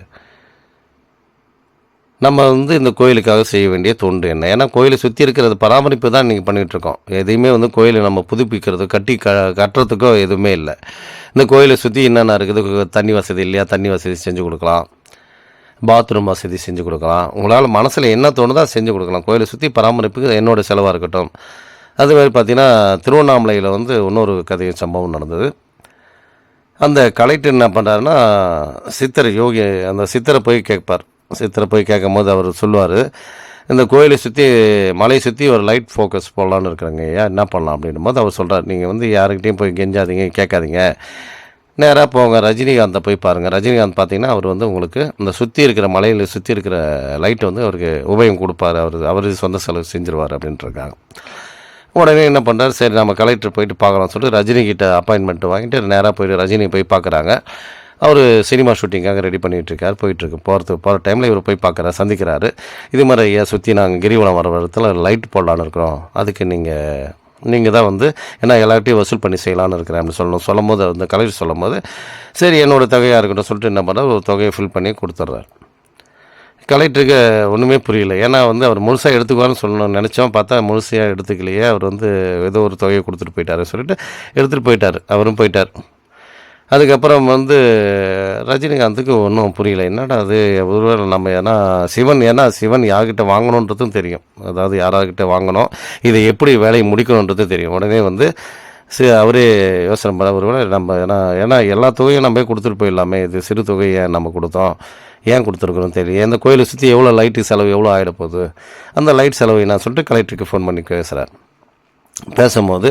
நம்ம வந்து இந்த கோயிலுக்காக செய்ய வேண்டிய தொண்டு என்ன? ஏன்னா கோயிலை சுற்றி இருக்கிறது பராமரிப்பு தான் இன்றைக்கி பண்ணிகிட்ருக்கோம். எதையுமே வந்து கோயிலை நம்ம புதுப்பிக்கிறது கட்டுறதுக்கோ எதுவுமே இல்லை. இந்த கோயிலை சுற்றி என்னென்ன இருக்குது, தண்ணி வசதி இல்லையா, தண்ணி வசதி செஞ்சு கொடுக்கலாம். பாத்ரூம் வசதி செஞ்சு கொடுக்கலாம். உங்களால் மனசில் என்ன தோணுதோ செஞ்சு கொடுக்கலாம். கோயிலை சுற்றி பராமரிப்புக்கு என்னோடய செலவாக இருக்கட்டும். அதுமாதிரி பார்த்திங்கன்னா திருவண்ணாமலையில் வந்து இன்னொரு கதை சம்பவம் நடந்தது. அந்த கலெக்டர் என்ன பண்ணுறாருன்னா சித்தர் யோகி அந்த சித்தரை போய் கேட்பார். சித்தரை போய் கேட்கும் போது அவர் சொல்லுவார், இந்த கோயிலை சுற்றி மலையை சுற்றி ஒரு லைட் ஃபோக்கஸ் போடலான்னு இருக்கிறாங்க ஐயா, என்ன பண்ணலாம் அப்படின்னும் போது அவர் சொல்கிறார், நீங்கள் வந்து யாருக்கிட்டையும் போய் கெஞ்சாதீங்க, கேட்காதீங்க, நேராக போங்க ரஜினிகாந்தை போய் பாருங்கள். ரஜினிகாந்த் பார்த்திங்கன்னா அவர் வந்து உங்களுக்கு இந்த சுற்றி இருக்கிற மலையில் சுற்றி இருக்கிற லைட்டை வந்து அவருக்கு உபயம் கொடுப்பார். அவர் சொந்த செலவு செஞ்சுருவார் அப்படின்ட்டுருக்காங்க. உடனே என்ன பண்ணுறாரு, சரி நம்ம கலெக்டர் போயிட்டு பார்க்கலாம்னு சொல்லிட்டு ரஜினிகிட்ட அப்பாயின்மெண்ட் வாங்கிட்டு நேராக போய்ட்டு ரஜினி போய் பார்க்குறாங்க. அவர் சினிமா ஷூட்டிங்காக ரெடி பண்ணிகிட்ருக்கார். போகிற டைமில் இவர் போய் பார்க்குறாரு, சந்திக்கிறாரு. இது மாதிரி ஐயா சுற்றி நாங்கள் கிரிவலம் வர இடத்துல லைட் போடலான்னு இருக்கிறோம். அதுக்கு நீங்கள் தான் வந்து ஏன்னா எல்லார்ட்டையும் வசூல் பண்ணி செய்யலான்னு இருக்கிறேன் அப்படின்னு சொல்லும் போது அந்த கலெக்டர் சொல்லும் போது சரி என்னோடய தொகையாக இருக்கட்டும் சொல்லிட்டு என்ன பண்ணுறாரு, ஒரு தொகையை ஃபில் பண்ணி கொடுத்துட்றாரு. கலெக்டருக்கு ஒன்றுமே புரியல. ஏன்னா வந்து அவர் முழுசாக எடுத்துக்குவார்னு சொல்லணும்னு நினச்சோம். பார்த்தா முழுசாக எடுத்துக்கலையே. அவர் வந்து ஏதோ ஒரு தொகையை கொடுத்துட்டு போயிட்டார் சொல்லிட்டு எடுத்துகிட்டு போயிட்டார். அவரும் போயிட்டார். அதுக்கப்புறம் வந்து ரஜினிகாந்துக்கு ஒன்றும் புரியல. என்னடா அது ஒருவேளை நம்ம ஏன்னா சிவன் யார்கிட்ட வாங்கணுன்றதும் தெரியும். அதாவது யாரார்கிட்ட வாங்கணும், இதை எப்படி வேலையை முடிக்கணுன்றதும் தெரியும். உடனே வந்து அவரே யோசனை பண்ண ஒருவேளை நம்ம ஏன்னா எல்லா தொகையும் நம்ம கொடுத்துட்டு போயிடலாமே, இது சிறு தொகை ஏன் நம்ம கொடுத்தோம், ஏன் கொடுத்துருக்குறோம் தெரியல. இந்த கோயிலை சுற்றி எவ்வளோ லைட்டு செலவு எவ்வளோ ஆகிட போகுது, அந்த லைட் செலவு நான் சொல்லிட்டு கலெக்டருக்கு ஃபோன் பண்ணி பேசுகிறார். பேசும்போது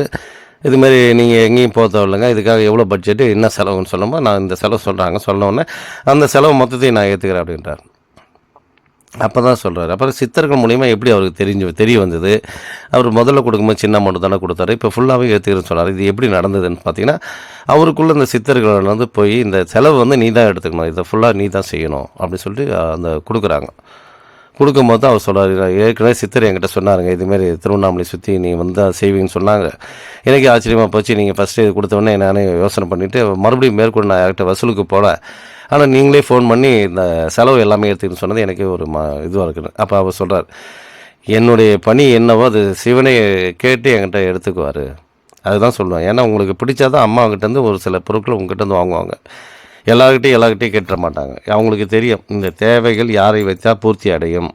இதுமாரி நீங்கள் எங்கேயும் போக தேவையில்லைங்க, இதுக்காக எவ்வளோ பட்ஜெட்டு என்ன செலவுன்னு சொல்லும்போது நான் இந்த செலவு சொன்னோடனே அந்த செலவு மொத்தத்தையும் நான் ஏற்றுக்கிறேன் அப்படின்றார். அப்போ தான் சொல்கிறார். அப்புறம் சித்தர்கள் மூலிமா எப்படி அவருக்கு தெரிய வந்தது, அவர் முதல்ல கொடுக்கும்போது சின்ன அமௌண்ட் தானே கொடுத்தாரு, இப்போ ஃபுல்லாகவே ஏற்றுக்கிறேன்னு சொன்னார். இது எப்படி நடந்ததுன்னு பார்த்தீங்கன்னா அவருக்குள்ளே இந்த சித்தர்கள் வந்து போய் இந்த செலவு வந்து நீ தான் எடுத்துக்கணும், இதை ஃபுல்லாக நீ தான் செய்யணும் அப்படின்னு சொல்லிட்டு அந்த கொடுக்குறாங்க. கொடுக்கும்போது தான் அவர் சொல்கிறார், ஏற்கனவே சித்தர் என்கிட்ட சொன்னாருங்க, இதுமாரி திருவண்ணாமலை சுற்றி நீ வந்தால் செய்வீங்கன்னு சொன்னாங்க. எனக்கே ஆச்சரியமாக போச்சு. நீங்கள் ஃபஸ்ட்டு இது கொடுத்தவொடனே நானே யோசனை பண்ணிவிட்டு மறுபடியும் மேற்கொண்டு நான் யார்கிட்ட வசூலுக்கு போனேன். ஆனால் நீங்களே ஃபோன் பண்ணி இந்த செலவு எல்லாமே எடுத்துக்கின்னு சொன்னது எனக்கே ஒரு இதுவாக இருக்குது. அப்போ அவர் சொல்கிறார், என்னுடைய பணி என்னவோ அது சிவனை கேட்டு என்கிட்ட எடுத்துக்குவார். அதுதான் சொல்லுவேன். ஏன்னா உங்களுக்கு பிடிச்சாதான் அம்மாக்கிட்டேருந்து ஒரு சில பொருட்கள் உங்ககிட்ட வாங்குவாங்க. எல்லார்கிட்டையும் கேட்டுற மாட்டாங்க. அவங்களுக்கு தெரியும் இந்த தேவைகள் யாரை வச்சா பூர்த்தி அடையும்,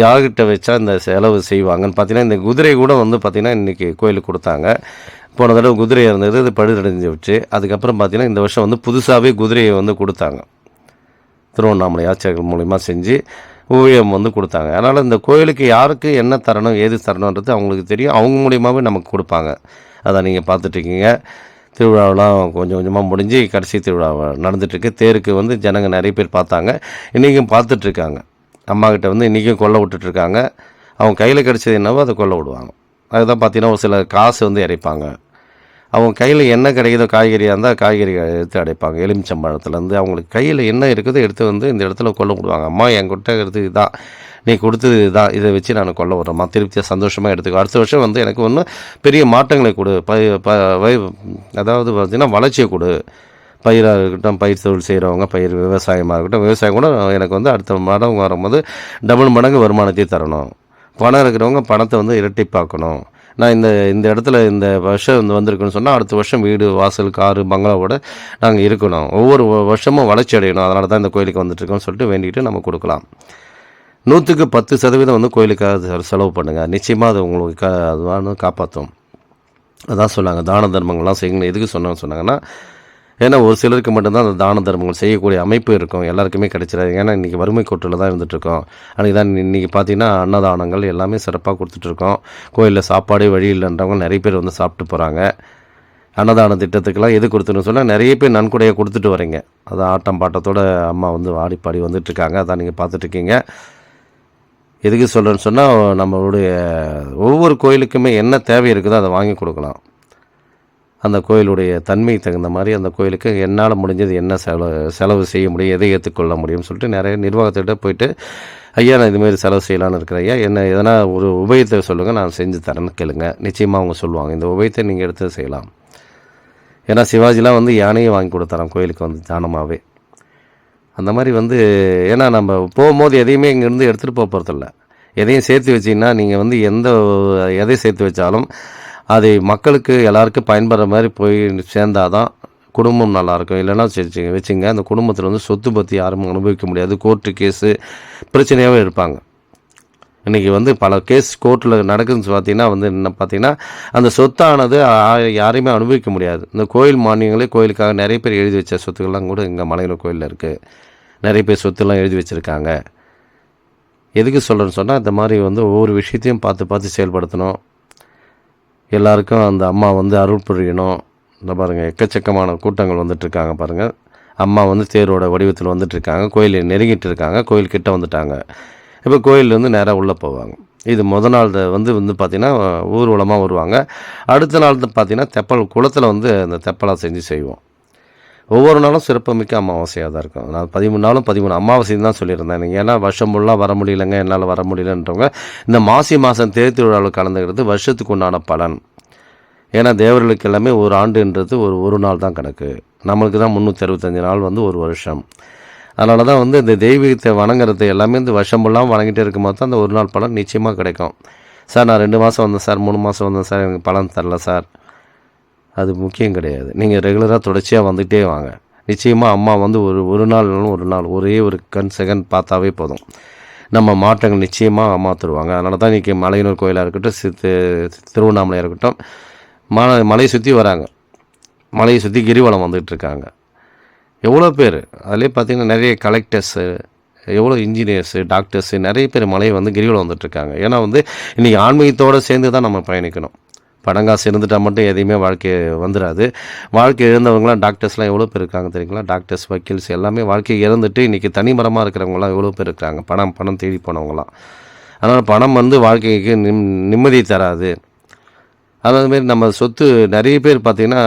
யார்கிட்ட வச்சா இந்த செலவு செய்வாங்கன்னு. பார்த்தீங்கன்னா இந்த குதிரை கூட வந்து பார்த்திங்கன்னா இன்றைக்கி கோயிலுக்கு கொடுத்தாங்க. போன தடவை குதிரை இருந்தது, இது பழுதடைஞ்சு வச்சு. அதுக்கப்புறம் பார்த்திங்கன்னா இந்த வருஷம் வந்து புதுசாகவே குதிரையை வந்து கொடுத்தாங்க. திருவண்ணாமலை ஆட்சியர்கள் மூலிமா செஞ்சு ஓவியம் வந்து கொடுத்தாங்க. அதனால் இந்த கோயிலுக்கு யாருக்கு என்ன தரணும் ஏது தரணுன்றது அவங்களுக்கு தெரியும். அவங்க மூலியமாகவே நமக்கு கொடுப்பாங்க. அதை நீங்கள் பார்த்துட்ருக்கீங்க. திருவிழாவெலாம் கொஞ்சம் கொஞ்சமாக முடிஞ்சு கடைசி திருவிழா நடந்துகிட்ருக்கு. தேருக்கு வந்து ஜனங்கள் நிறைய பேர் பார்த்தாங்க. இன்றைக்கும் பார்த்துட்ருக்காங்க. அம்மாக்கிட்ட வந்து இன்றைக்கும் கொல்லை விட்டுட்ருக்காங்க. அவங்க கையில் கிடச்சது என்னவோ அதை கொல்லை விடுவாங்க. அதுதான் பார்த்தீங்கன்னா ஒரு சில காசு வந்து இறைப்பாங்க. அவங்க கையில் என்ன கிடைக்குதோ காய்கறியாக இருந்தால் காய்கறிகள் எடுத்து அடைப்பாங்க. எலுமிச்சம்பழத்துலேருந்து அவங்களுக்கு கையில் என்ன இருக்குதோ எடுத்து வந்து இந்த இடத்துல கொல்ல விடுவாங்க. அம்மா என்கிட்ட எடுத்து இதுதான் நீ கொடுத்தது தான், இதை வச்சு நான் கொள்ள வர்றேம்மா, திருப்தியாக சந்தோஷமாக எடுத்துக்கோ. அடுத்த வருஷம் வந்து எனக்கு ஒன்றும் பெரிய மாற்றங்களை கொடு, அதாவது பார்த்தீங்கன்னா வளர்ச்சியை கொடு. பயிராக இருக்கட்டும், பயிர் தொழில் செய்கிறவங்க, பயிர் விவசாயமாக இருக்கட்டும், விவசாயம் கூட எனக்கு வந்து அடுத்த மடம் வரும்போது டபுள் மடங்கு வருமானத்தை தரணும். பணம் இருக்கிறவங்க பணத்தை வந்து இரட்டிப்பாக்கணும். நான் இந்த இடத்துல இந்த வருஷம் வந்திருக்குன்னு சொன்னால் அடுத்த வருஷம் வீடு வாசல் காரு பங்களாவோட நாங்கள் இருக்கணும், ஒவ்வொரு வருஷமும் வளர்ச்சி அடையணும், அதனால தான் இந்த கோயிலுக்கு வந்துட்டுருக்கோம்னு சொல்லிட்டு வேண்டிகிட்டு நம்ம கொடுக்கலாம். 100க்கு 10% வந்து கோயிலுக்காக செலவு பண்ணுங்கள். நிச்சயமாக அது உங்களுக்கு அதுவான காப்பாற்றும். அதான் சொன்னாங்க, தான தர்மங்கள்லாம் செய்யணும். எதுக்கு சொன்னாங்கன்னா, ஏன்னா ஒரு சிலருக்கு மட்டும்தான் அந்த தான தர்மங்கள் செய்யக்கூடிய அமைப்பு இருக்கும், எல்லாருக்குமே கிடைச்சிடாது. ஏன்னா இன்றைக்கி வறுமை கோட்டில் தான் இருந்துகிட்ருக்கோம். அன்றைக்கி தான் இன்றைக்கி பார்த்திங்கன்னா அன்னதானங்கள் எல்லாமே சிறப்பாக கொடுத்துட்ருக்கோம். கோயிலில் சாப்பாடே வழி இல்லைன்றவங்க நிறைய பேர் வந்து சாப்பிட்டு போகிறாங்க. அன்னதான திட்டத்துக்கெல்லாம் எது கொடுத்துன்னு சொன்னால் நிறைய பேர் நன்கொடையை கொடுத்துட்டு வரீங்க. அது ஆட்டம் பாட்டத்தோடு அம்மா வந்து ஆடிப்பாடி வந்துட்டுருக்காங்க, அதான் நீங்கள் பார்த்துட்ருக்கீங்க. எதுக்கு சொல்கிறேன்னு சொன்னால், நம்மளுடைய ஒவ்வொரு கோயிலுக்குமே என்ன தேவை இருக்குதோ அதை வாங்கி கொடுக்கலாம். அந்த கோயிலுடைய தன்மைக்கு தகுந்த மாதிரி அந்த கோயிலுக்கு என்னால் முடிஞ்சது என்ன செலவு செய்ய முடியும், எதை ஏற்றுக்கொள்ள முடியும்னு சொல்லிட்டு நிறைய நிர்வாகத்திட்ட போயிட்டு, ஐயா நான் இதுமாரி செலவு செய்யலான்னு இருக்கிறேன் ஐயா, என்ன எதனா ஒரு உபயத்தை சொல்லுங்கள், நான் செஞ்சு தரேன்னு கேளுங்க. நிச்சயமாக அவங்க சொல்லுவாங்க, இந்த உபயத்தை நீங்கள் எடுத்து செய்யலாம். ஏன்னா சிவாஜிலாம் வந்து யானையை வாங்கி கொடுத்தாராம் கோயிலுக்கு வந்து தானமாகவே. அந்த மாதிரி வந்து ஏன்னா நம்ம போகும்போது எதையுமே இங்கேருந்து எடுத்துகிட்டு போகிறதில்ல. எதையும் சேர்த்து வச்சிங்கன்னா நீங்கள் வந்து எதை சேர்த்து வச்சாலும் அதை மக்களுக்கு எல்லாருக்கும் பயன்படுற மாதிரி போய் சேர்ந்தால் தான் குடும்பம் நல்லாயிருக்கும். இல்லைன்னா வச்சுங்க, அந்த குடும்பத்தில் வந்து சொத்து பற்றி யாரும் அனுபவிக்க முடியாது. கோர்ட்டு கேஸு பிரச்சனையாகவே இருப்பாங்க. இன்றைக்கி வந்து பல கேஸ் கோர்ட்டில் நடக்குதுன்னு பார்த்தீங்கன்னா வந்து என்ன பார்த்தீங்கன்னா, அந்த சொத்தானது யாரையுமே அனுபவிக்க முடியாது. இந்த கோயில் மானியங்களே கோயிலுக்காக நிறைய பேர் எழுதி வச்ச சொத்துக்கள்லாம் கூட இங்கே மலையனூர் கோயிலில் இருக்குது. நிறைய பேர் சொத்துலாம் எழுதி வச்சுருக்காங்க. எதுக்கு சொல்கிறேன்னு சொன்னால், இந்த மாதிரி வந்து ஒவ்வொரு விஷயத்தையும் பார்த்து செயல்படுத்தணும். எல்லாருக்கும் அந்த அம்மா வந்து அருள் புரியணும். இந்த பாருங்கள், எக்கச்சக்கமான கூட்டங்கள் வந்துட்டுருக்காங்க பாருங்கள். அம்மா வந்து தேரோட வடிவத்தில் வந்துட்டுருக்காங்க, கோயிலை நெருங்கிட்டு இருக்காங்க, கோயில்கிட்ட வந்துட்டாங்க. இப்போ கோயிலேருந்து நேராக உள்ளே போவாங்க. இது முதல் நாள் வந்து பார்த்திங்கன்னா ஊர்வலமாக வருவாங்க. அடுத்த நாள் பார்த்திங்கன்னா தெப்பல் குளத்தில் வந்து அந்த தெப்பலாக செஞ்சு செய்வோம். ஒவ்வொரு நாளும் சிறப்புமிக்க அமாவாசையாக தான் இருக்கும். நான் 13 நாளும் 13 அமாவாசைன்னு தான் சொல்லியிருந்தேன். நீங்கள் ஏன்னா வருஷம் ஃபுல்லாக வர முடியலைங்க, என்னால் வர முடியலன்றவங்க இந்த மாதம் தேர் திருவிழாவில் கலந்துக்கிறது வருஷத்துக்கு உண்டான பலன். ஏன்னா தேவர்களுக்கு எல்லாமே ஒரு ஆண்டுன்றது ஒரு நாள் தான் கணக்கு. நம்மளுக்கு தான் 365 நாள் வந்து ஒரு வருஷம். அதனால தான் வந்து இந்த தெய்வீகத்தை வணங்குறது எல்லாமே இந்த வருஷம் ஃபுல்லாக வணங்கிட்டே இருக்கும்போது தான் அந்த ஒரு நாள் பலன் நிச்சயமாக கிடைக்கும். சார் நான் 2 மாதம் வந்தேன் சார், 3 மாதம் வந்தேன் சார், எனக்கு பலன் தரல சார், அது முக்கியம் கிடையாது. நீங்கள் ரெகுலராக தொடர்ச்சியாக வந்துகிட்டே வாங்க. நிச்சயமாக அம்மா வந்து ஒரு நாள் ஒரே ஒரு செகண்ட் பார்த்தாவே போதும், நம்ம மாற்றங்கள் நிச்சயமாக அம்மா தருவாங்க. அதனால தான் இன்றைக்கி மலையனூர் கோயிலாக இருக்கட்டும், திருவண்ணாமலையாக இருக்கட்டும், மலையை சுற்றி வராங்க. மலையை சுற்றி கிரிவலம் வந்துகிட்ருக்காங்க. எவ்வளோ பேர், அதிலே பார்த்திங்கன்னா நிறைய கலெக்டர்ஸு, எவ்வளோ இன்ஜினியர்ஸு, டாக்டர்ஸு, நிறைய பேர் மலையை வந்து கிரிவலம் வந்துட்டுருக்காங்க. ஏன்னா வந்து இன்றைக்கி ஆன்மீகத்தோடு சேர்ந்து தான் நம்ம பயணிக்கணும். பணங்காசு இருந்துட்டால் மட்டும் எதையுமே வாழ்க்கை வந்துடாது. வாழ்க்கை இழந்தவங்களாம் டாக்டர்ஸ்லாம் எவ்வளோ பேர் இருக்காங்க தெரியுங்களா? டாக்டர்ஸ், வக்கீல்ஸ் எல்லாமே வாழ்க்கையை இழந்துட்டு இன்றைக்கி தனிமரமாக இருக்கிறவங்களாம் எவ்வளோ பேர் இருக்கிறாங்க. பணம் தேடி போனவங்களாம். அதனால் பணம் வந்து வாழ்க்கைக்கு நிம்மதி தராது. அதுமாரி நம்ம சொத்து நிறைய பேர் பார்த்திங்கன்னா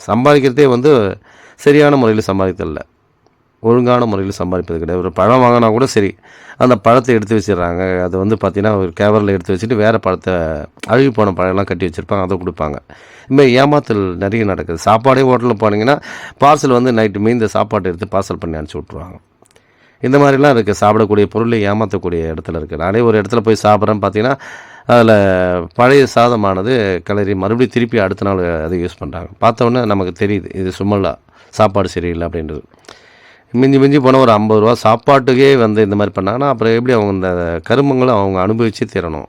சம்பாதிக்கிறதே வந்து சரியான முறையில் சம்பாதித்ததில்லை, ஒழுங்கான முறையில் சம்பாதிப்பது கிடையாது. ஒரு பழம் வாங்கினா கூட சரி, அந்த பழத்தை எடுத்து வச்சிடுறாங்க. அது வந்து பார்த்திங்கன்னா ஒரு கேவரில் எடுத்து வச்சுட்டு வேறு பழத்தை, அழுகி போன பழம்லாம் கட்டி வச்சுருப்பாங்க, அதை கொடுப்பாங்க. இதுமாதிரி ஏமாத்தல் நிறைய நடக்குது. சாப்பாடே ஹோட்டலில் போனீங்கன்னா பார்சல் வந்து நைட்டு மீந்த சாப்பாட்டை எடுத்து பார்சல் பண்ணி அனுப்பிச்சி விட்ருவாங்க. இந்த மாதிரிலாம் இருக்குது. சாப்பிடக்கூடிய பொருளை ஏமாற்றக்கூடிய இடத்துல இருக்குது. நானே ஒரு இடத்துல போய் சாப்பிட்றேன்னு பார்த்தீங்கன்னா அதில் பழைய சாதமானது கிளறி மறுபடியும் திருப்பி அடுத்த நாள் அதை யூஸ் பண்ணுறாங்க. பார்த்தோன்னே நமக்கு தெரியுது இது சும்மா சாப்பாடு சரியில்லை அப்படின்றது. மிஞ்சி போனால் ஒரு 50 ரூபா சாப்பாட்டுக்கே வந்து இந்த மாதிரி பண்ணாங்கன்னா அப்புறம் எப்படி அவங்க இந்த கருமங்களை அவங்க அனுபவித்து தரணும்.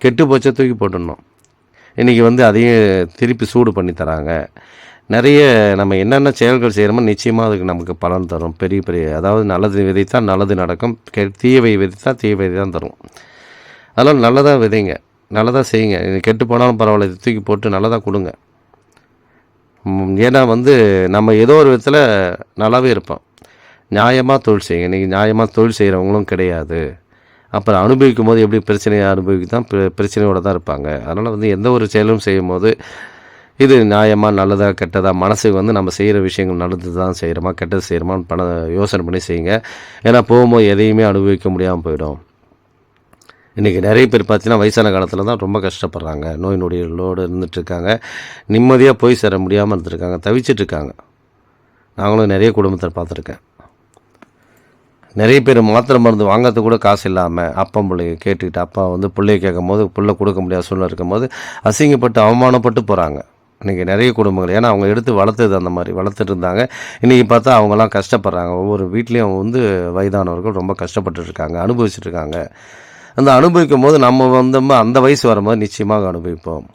கெட்டு போச்சா தூக்கி போட்டுடணும். இன்றைக்கி வந்து அதையும் திருப்பி சூடு பண்ணி தராங்க. நிறைய நம்ம என்னென்ன செயல்கள் செய்கிறோமோ நிச்சயமாக அதுக்கு நமக்கு பலன் தரும். பெரிய அதாவது நல்லது விதைத்தால் நல்லது நடக்கும், தீயவை விதைத்தால் தீயவை தான் தரும். அதெல்லாம் நல்லதாக விதைங்க, நல்லதாக செய்யுங்க. இது கெட்டு போனாலும் பரவாயில்ல, இது தூக்கி போட்டு நல்லதாக கொடுங்க. ஏன்னா வந்து நம்ம ஏதோ ஒரு விதத்தில் நல்லாவே இருப்போம். நியாயமாக தொழில் செய்யுங்க. இன்றைக்கி நியாயமாக தொழில் செய்கிறவங்களும் கிடையாது. அப்புறம் அனுபவிக்கும் போது எப்படி பிரச்சனையை தான் பிரச்சனையோடு தான் இருப்பாங்க. அதனால் வந்து எந்த ஒரு செயலும் செய்யும் போது இது நியாயமாக நல்லதாக கெட்டதாக மனசுக்கு வந்து நம்ம செய்கிற விஷயங்கள் நல்லது தான் செய்கிறோமா கெட்டது செய்கிறோமான்னு யோசனை பண்ணி செய்யுங்க. ஏன்னா போகும்போது எதையுமே அனுபவிக்க முடியாமல் போயிடும். இன்றைக்கி நிறைய பேர் பார்த்தீங்கன்னா வயசான காலத்தில் தான் ரொம்ப கஷ்டப்படுறாங்க. நோய் நொடிகளோடு இருந்துகிட்ருக்காங்க. நிம்மதியாக போய் சேர முடியாமல் இருந்துருக்காங்க, தவிச்சிட்ருக்காங்க. நாங்களும் நிறைய குடும்பத்தை பார்த்துருக்கேன். நிறைய பேர் மாத்திரை மருந்து வாங்கிறது கூட காசு இல்லாமல் அப்பன் பிள்ளைய கேட்டுக்கிட்டு, அப்பா வந்து பிள்ளைய கேட்கும்போது பிள்ளை கொடுக்க முடியாத சூழ்நிலை இருக்கும்போது அசிங்கப்பட்டு அவமானப்பட்டு போகிறாங்க. இன்றைக்கி நிறைய குடும்பங்கள், ஏன்னா அவங்க எடுத்து வளர்த்தது அந்த மாதிரி வளர்த்துட்டு இருந்தாங்க. இன்றைக்கி பார்த்தா அவங்களாம் கஷ்டப்படுறாங்க. ஒவ்வொரு வீட்லேயும் வந்து வயதானவர்கள் ரொம்ப கஷ்டப்பட்டுருக்காங்க, அனுபவிச்சுட்ருக்காங்க. அந்த அனுபவிக்கும் போது நம்ம வந்து அந்த வயசு வரும்போது நிச்சயமாக அனுபவிப்போம்.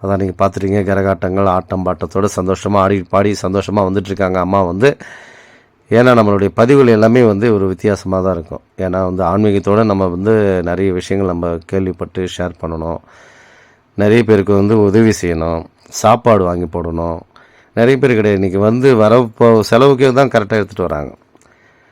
அதான் நீங்கள் பார்த்துட்டீங்க, கரகாட்டங்கள் ஆட்டம் பாட்டத்தோடு சந்தோஷமாக ஆடி பாடி சந்தோஷமாக வந்துட்டுருக்காங்க அம்மா வந்து. ஏன்னா நம்மளுடைய பதிவுகள் எல்லாமே வந்து ஒரு வித்தியாசமாக தான் இருக்கும். ஏன்னா வந்து ஆன்மீகத்தோடு நம்ம வந்து நிறைய விஷயங்கள் நம்ம கேள்விப்பட்டு ஷேர் பண்ணணும். நிறைய பேருக்கு வந்து உதவி செய்யணும், சாப்பாடு வாங்கி போடணும். நிறைய பேர் கிடையாது, இன்றைக்கி வந்து செலவுக்கே தான் கரெக்டாக எடுத்துகிட்டு வராங்க.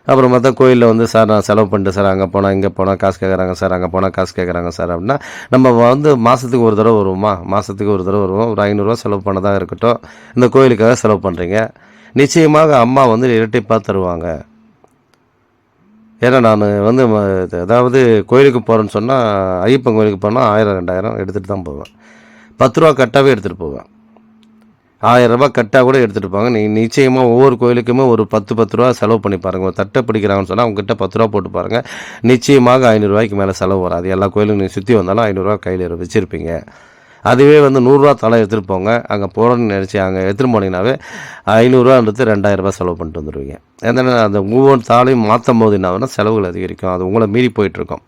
அப்புறம் பார்த்தா கோயிலில் வந்து சார் நான் செலவு பண்ணிட்டு சார், அங்கே போனால் இங்கே போனால் காசு கேட்குறாங்க சார், அங்கே போனால் காசு கேட்குறாங்க சார் அப்படின்னா நம்ம வந்து மாதத்துக்கு ஒரு தடவை வருவோமா? மாதத்துக்கு ஒரு தடவை வருவோம். ஒரு 500 செலவு பண்ணதாக இருக்கட்டும், இந்த கோயிலுக்காக செலவு பண்ணுறீங்க. நிச்சயமாக அம்மா வந்து இரட்டிப்பாக தருவாங்க. ஏன்னா நான் வந்து அதாவது கோயிலுக்கு போகிறேன்னு சொன்னால், ஐயப்பன் கோயிலுக்கு போனால் 1000 2000 எடுத்துகிட்டு தான் போவேன். 10 ரூபா கட்டாகவே எடுத்துகிட்டு போவேன். 1000 ரூபா கட்டாக கூட எடுத்துகிட்டு போங்க. நிச்சயமாக ஒவ்வொரு கோயிலுக்குமே ஒரு 10 ரூபா செலவு பண்ணி பாருங்கள். ஒரு தட்டை பிடிக்கிறாங்கன்னு சொன்னால் அவங்ககிட்ட 10 ரூபா போட்டு பாருங்கள். நிச்சயமாக 500 ரூபாய்க்கு மேலே செலவு வராது. எல்லா கோயிலும் நீங்கள் சுற்றி வந்தாலும் 500 ரூபா கையில் வச்சுருப்பீங்க. அதுவே வந்து 100 ரூபா தலை எடுத்துகிட்டு போங்க. அங்கே போகிறோன்னு நினச்சி அங்கே எடுத்துகிட்டு போனீங்கன்னாவே 500 ரூபான்றது 2000 ரூபா செலவு பண்ணிட்டு வந்துடுவீங்க. ஏன்னா அந்த ஒவ்வொரு தாளையும் மாற்றும் போது என்ன ஆகுதுன்னா செலவுகள் அதிகரிக்கும். அது உங்களை மீறி போயிட்டுருக்கும்.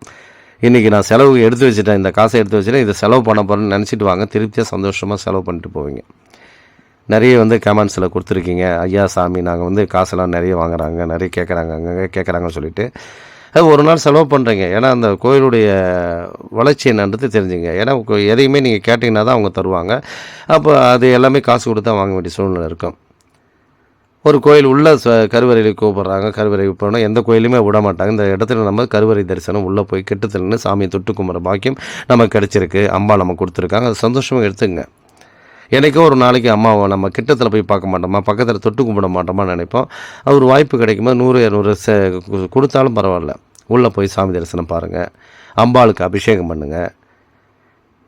இன்றைக்கி நான் செலவு எடுத்து வச்சுட்டேன், இந்த காசை எடுத்து வச்சுட்டேன், இதை செலவு பண்ண போகிறேன்னு நினச்சிட்டு வாங்க. திருப்தியாக சந்தோஷமாக செலவு பண்ணிட்டு போவீங்க. நிறைய வந்து கமெண்ட்ஸில் கொடுத்துருக்கீங்க, ஐயா சாமி நாங்கள் வந்து காசெல்லாம் நிறைய வாங்குறாங்க, நிறைய கேட்குறாங்க, அங்கங்கே கேட்குறாங்கன்னு சொல்லிட்டு. அது ஒரு நாள் செலவு பண்ணுறீங்க. ஏன்னா அந்த கோயிலுடைய வளர்ச்சி என்னன்றது தெரிஞ்சுங்க. ஏன்னா எதையுமே நீங்கள் கேட்டிங்கன்னா தான் அவங்க தருவாங்க. அப்போ அது எல்லாமே காசு கொடுத்து தான் வாங்க வேண்டிய சூழ்நிலை இருக்கும். ஒரு கோயில் உள்ள கருவறையில் கூப்பிட்றாங்க, கருவறை போனால் எந்த கோயிலுமே விட மாட்டாங்க. இந்த இடத்துல நம்ம கருவறை தரிசனம் உள்ளே போய் கிட்டத்தில் நின்று சாமியை தொட்டு கும்பிட்ற பாக்கியம் நமக்கு கிடச்சிருக்கு. அம்மா நம்ம கொடுத்துருக்காங்க, அது சந்தோஷமாக எடுத்துங்க. எனக்கோ ஒரு நாளைக்கு அம்மாவை நம்ம கிட்டத்தில் போய் பார்க்க மாட்டோமா, பக்கத்தில் தொட்டு கும்பிட மாட்டோமான்னு நினைப்போம். அது ஒரு வாய்ப்பு கிடைக்கும்போது 100 200 கொடுத்தாலும் பரவாயில்ல, உள்ளே போய் சாமி தரிசனம் பாருங்கள், அம்பாளுக்கு அபிஷேகம் பண்ணுங்கள்.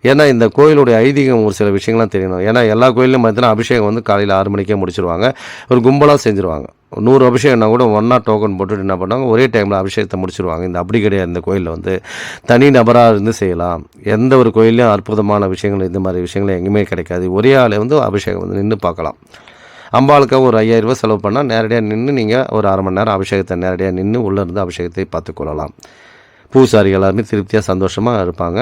ஏன்னா இந்த கோயிலுடைய ஐதீகம் ஒரு சில விஷயங்கள்லாம் தெரியணும். ஏன்னா எல்லா கோயிலும் பார்த்தீங்கன்னா அபிஷேகம் வந்து காலையில் 6 மணிக்கே முடிச்சிருவாங்க. ஒரு கும்பலாக செஞ்சுருவாங்க. 100 அபிஷேகம்னா கூட ஒன்றா டோக்கன் போட்டுட்டு என்ன பண்ணுவாங்க, ஒரே டைமில் அபிஷேகத்தை முடிச்சிருவாங்க. இந்த அப்படி கிடையாது. இந்த கோயிலில் வந்து தனி நபராக இருந்து செய்யலாம். எந்த ஒரு கோயிலையும் அற்புதமான விஷயங்கள் இந்த மாதிரி விஷயங்கள் எங்கேயுமே கிடைக்காது. ஒரே ஆளை வந்து அபிஷேகம் வந்து நின்று பார்க்கலாம். அம்பாளுக்காக ஒரு 5000 ரூபா செலவு பண்ணால் நேரடியாக நின்று நீங்கள் ஒரு 1/2 மணி நேரம் அபிஷேகத்தை நேரடியாக நின்று உள்ளே இருந்து அபிஷேகத்தை பார்த்துக்கொள்ளலாம். பூசாரிகள் எல்லாருமே திருப்தியாக சந்தோஷமாக இருப்பாங்க.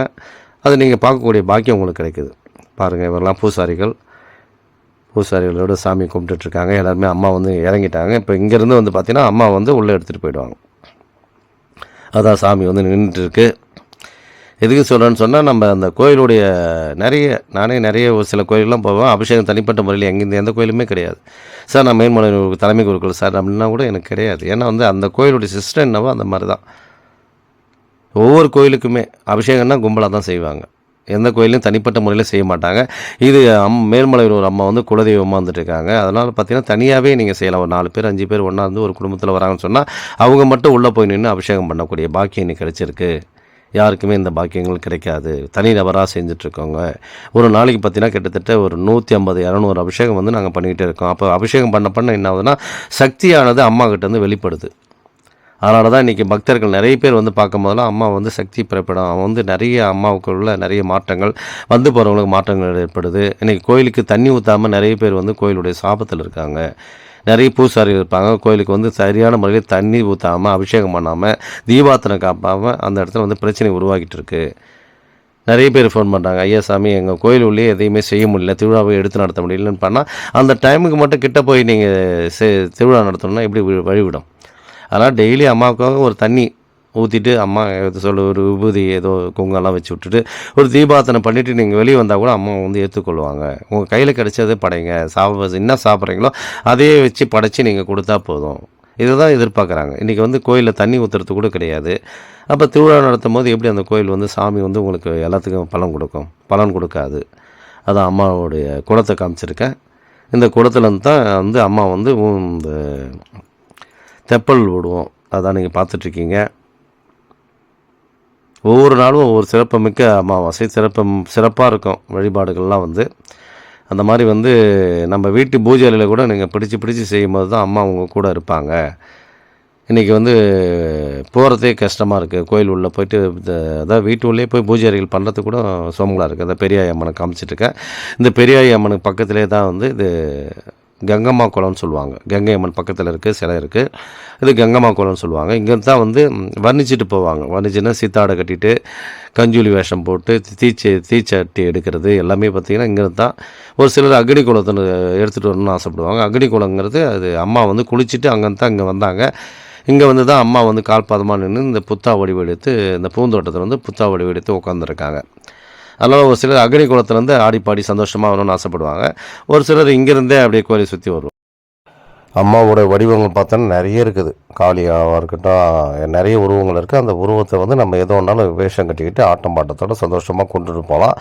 அது நீங்கள் பார்க்கக்கூடிய பாக்கியம் உங்களுக்கு கிடைக்குது. பாருங்கள், இவரெல்லாம் பூசாரிகளோட சாமி கும்பிட்டுட்ருக்காங்க. எல்லாருமே அம்மா வந்து இறங்கிட்டாங்க. இப்போ இங்கேருந்து வந்து பார்த்திங்கன்னா அம்மா வந்து உள்ளே எடுத்துகிட்டு போயிடுவாங்க. அதான் சாமி வந்து நின்றுட்டுருக்கு. எதுக்கு சொல்கிறேன்னு சொன்னால், நம்ம அந்த கோயிலுடைய நானே நிறைய ஒரு சில கோயிலெலாம் போவேன். அபிஷேகம் தனிப்பட்ட முறையில் எந்த கோயிலுமே கிடையாது. சார் நான் மேல்மலை தலைமை குருக்கள் சார் அப்படின்னா கூட எனக்கு கிடையாது. ஏன்னா வந்து அந்த கோயிலுடைய சிஸ்டம் என்னவோ அந்த மாதிரி தான். ஒவ்வொரு கோயிலுக்குமே அபிஷேகம்னா கும்பலாக தான் செய்வாங்க. எந்த கோயிலையும் தனிப்பட்ட முறையில் செய்ய மாட்டாங்க. இது மேல்மலையில் ஒரு அம்மா வந்து குலதெய்வமாக வந்துட்டுருக்காங்க. அதனால் பார்த்திங்கன்னா தனியாகவே நீங்கள் செய்யலாம். ஒரு 4 பேர் 5 பேர் ஒன்றா இருந்து ஒரு குடும்பத்தில் வராங்கன்னு சொன்னால் அவங்க மட்டும் உள்ளே போய் நின்று அபிஷேகம் பண்ணக்கூடிய பாக்கியம் இன்னைக்கு கிடைச்சிருக்கு. யாருக்குமே இந்த பாக்கியங்கள் கிடைக்காது. தனி நபராக செஞ்சிட்ருக்கோங்க. ஒரு நாளைக்கு பார்த்திங்கன்னா கிட்டத்தட்ட ஒரு 150 200 அபிஷேகம் வந்து நாங்கள் பண்ணிக்கிட்டே இருக்கோம். அப்போ அபிஷேகம் பண்ண என்ன ஆகுதுன்னா, சக்தியானது அம்மா கிட்டேருந்து வெளிப்படுது. அதனால தான் இன்றைக்கி பக்தர்கள் நிறைய பேர் வந்து பார்க்கும்போதெல்லாம் அம்மா வந்து சக்தி பிறப்பிடம். அவன் வந்து நிறைய அம்மாவுக்குள்ள நிறைய மாற்றங்கள் வந்து போகிறவங்களுக்கு மாற்றங்கள் ஏற்படுது. இன்றைக்கி கோயிலுக்கு தண்ணி ஊற்றாமல் நிறைய பேர் வந்து கோயிலுடைய சாபத்தில் இருக்காங்க. நிறைய பூசாரிகள் இருப்பாங்க. கோயிலுக்கு வந்து சரியான முறையில் தண்ணி ஊற்றாமல் அபிஷேகம் பண்ணாமல் தீபார்த்தனை காப்பாமல் அந்த இடத்துல வந்து பிரச்சனை உருவாக்கிட்டு இருக்கு. நிறைய பேர் ஃபோன் பண்ணுறாங்க, ஐயா சாமி எங்கள் கோயில் உள்ளே எதையுமே செய்ய முடியல, திருவிழாவை எடுத்து நடத்த முடியலன்னு பண்ணால் அந்த டைமுக்கு மட்டும் கிட்டே போய் நீங்கள் திருவிழா நடத்தணும்னா எப்படி வழிவிடும்? அதனால் டெய்லி அம்மாவுக்காக ஒரு தண்ணி ஊற்றிட்டு அம்மா ஒரு விபூதி ஏதோ குங்கெல்லாம் வச்சு விட்டுட்டு ஒரு தீபார்த்தனை பண்ணிவிட்டு நீங்கள் வெளியே வந்தால் கூட அம்மா வந்து ஏற்றுக்கொள்வாங்க. உங்கள் கையில் கிடைச்சதே படைங்க. என்ன சாப்பிட்றீங்களோ அதையே வச்சு படைச்சி நீங்கள் கொடுத்தா போதும். இதை தான் எதிர்பார்க்குறாங்க. இன்றைக்கி வந்து கோயிலில் தண்ணி ஊற்றுறது கூட கிடையாது. அப்போ திருவிழா நடத்தும் போது எப்படி அந்த கோயில் வந்து சாமி வந்து உங்களுக்கு எல்லாத்துக்கும் பலன் கொடுக்காது. அதான் அம்மாவுடைய குளத்தை காமிச்சிருக்கேன். இந்த குளத்துலேருந்து தான் வந்து அம்மா வந்து இந்த தெப்பல் விடுவோம். அதான் நீங்கள் பார்த்துட்ருக்கீங்க. ஒவ்வொரு நாளும் ஒவ்வொரு சிறப்புமிக்க அமாவாசை, சிறப்பாக இருக்கும் வழிபாடுகள்லாம் வந்து. அந்த மாதிரி வந்து நம்ம வீட்டு பூஜை அறையில் கூட நீங்கள் பிடிச்சி செய்யும்போது தான் அம்மா உங்க கூட இருப்பாங்க. இன்றைக்கி வந்து போகிறதே கஷ்டமாக இருக்குது. கோயில் உள்ளே போயிட்டு அதாவது வீட்டு உள்ளே போய் பூஜை அறைகள் பண்ணுறதுக்கு கூட சோம்பலாக இருக்குது. அந்த பெரியாயி அம்மனை காமிச்சிட்ருக்கேன். இந்த பெரியாயி அம்மனுக்கு பக்கத்திலே தான் வந்து இது கங்கம்மா குளம்னு சொல்லுவாங்க. கங்கை அம்மன் பக்கத்தில் இருக்குது, சிலை இருக்குது. இது கங்கம்மா குளம்னு சொல்லுவாங்க. இங்கே தான் வந்து வர்ணிச்சிட்டு போவாங்க. வர்ணிச்சுன்னா சீத்தாடை கட்டிட்டு கஞ்சூலி வேஷம் போட்டு தீச்சட்டி எடுக்கிறது எல்லாமே பார்த்திங்கன்னா இங்கே தான். ஒரு சிலர் அக்னி குளத்தை எடுத்துகிட்டு வரணும்னு ஆசைப்படுவாங்க. அக்னி குளங்கிறது அது அம்மா வந்து குளிச்சுட்டு அங்கே தான் இங்கே வந்தாங்க. இங்கே வந்து தான் அம்மா வந்து கால்பாதமாக நின்று இந்த புத்தா வடிவெடுத்து இந்த பூந்தோட்டத்தில் வந்து புத்தா வடிவெடுத்து உட்காந்துருக்காங்க. அதனால் ஒரு சிலர் அக்னி குளத்துலேருந்து ஆடி பாடி சந்தோஷமாக வரணும்னு ஆசைப்படுவாங்க. ஒரு சிலர் இங்கேருந்தே அப்படியே கோயிலை சுற்றி வருவாங்க. அம்மாவோட வடிவங்கள் பார்த்தோன்னா நிறைய இருக்குது. காளியாவாக இருக்கட்டும், நிறைய உருவங்கள் இருக்குது. அந்த உருவத்தை வந்து நம்ம எதோ ஒன்றாலும் வேஷம் கட்டிக்கிட்டு ஆட்டம் பாட்டத்தோடு சந்தோஷமாக கொண்டுட்டு போகலாம்.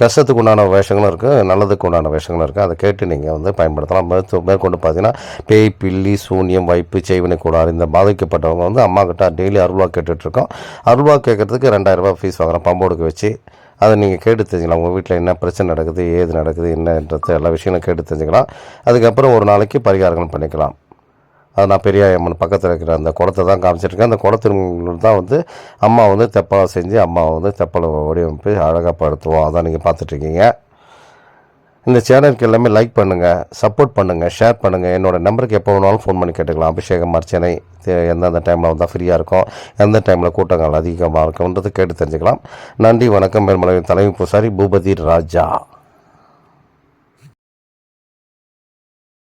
கஷ்டத்துக்கு உண்டான வேஷங்களும் இருக்குது, நல்லதுக்கு உண்டான வேஷங்களும் இருக்குது. அதை கேட்டு நீங்கள் வந்து பயன்படுத்தலாம். மேற்கொண்டு பார்த்தீங்கன்னா பேய், பில்லி, சூன்யம், வைப்பு, செய்வினை கூடாது இந்த பாதிக்கப்பட்டவங்க வந்து அம்மா கிட்ட டெய்லி அருள்வா கேட்டுட்ருக்கோம். அருள்வா கேட்குறதுக்கு 2000 ரூபா ஃபீஸ் வாங்குகிறோம் பம்போடுக்கு வச்சு. அதை நீங்கள் கேட்டு தெரிஞ்சுக்கலாம். உங்கள் வீட்டில் என்ன பிரச்சனை நடக்குது, ஏது நடக்குது, என்னன்றது எல்லா விஷயங்களும் கேட்டு தெரிஞ்சுக்கலாம். அதுக்கப்புறம் ஒரு நாளைக்கு பரிகாரங்கள் பண்ணிக்கலாம். அது நான் பெரியாயி அம்மன் பக்கத்தில் இருக்கிற அந்த குளத்தை தான் காமிச்சிட்ருக்கேன். அந்த குளத்திற்கு தான் வந்து அம்மா வந்து தெப்பலை செஞ்சு அம்மா வந்து தெப்பலை வடிவமைப்பு அழகாக படுத்துவோம். அதான் நீங்கள் பார்த்துட்ருக்கீங்க. இந்த சேனலுக்கு எல்லாமே லைக் பண்ணுங்கள், சப்போர்ட் பண்ணுங்கள், ஷேர் பண்ணுங்கள். என்னோடய நம்பருக்கு எப்போ வேணாலும் ஃபோன் பண்ணி கேட்டுக்கலாம். அபிஷேகம், அர்ச்சனை எந்தெந்த டைமில் வந்தால் ஃப்ரீயாக இருக்கும், எந்த டைமில் கூட்டங்கள் அதிகமாக இருக்கும்ன்றது கேட்டு தெரிஞ்சுக்கலாம். நன்றி, வணக்கம். மேல்மலை தலைமை பூசாரி பூபதி ராஜா.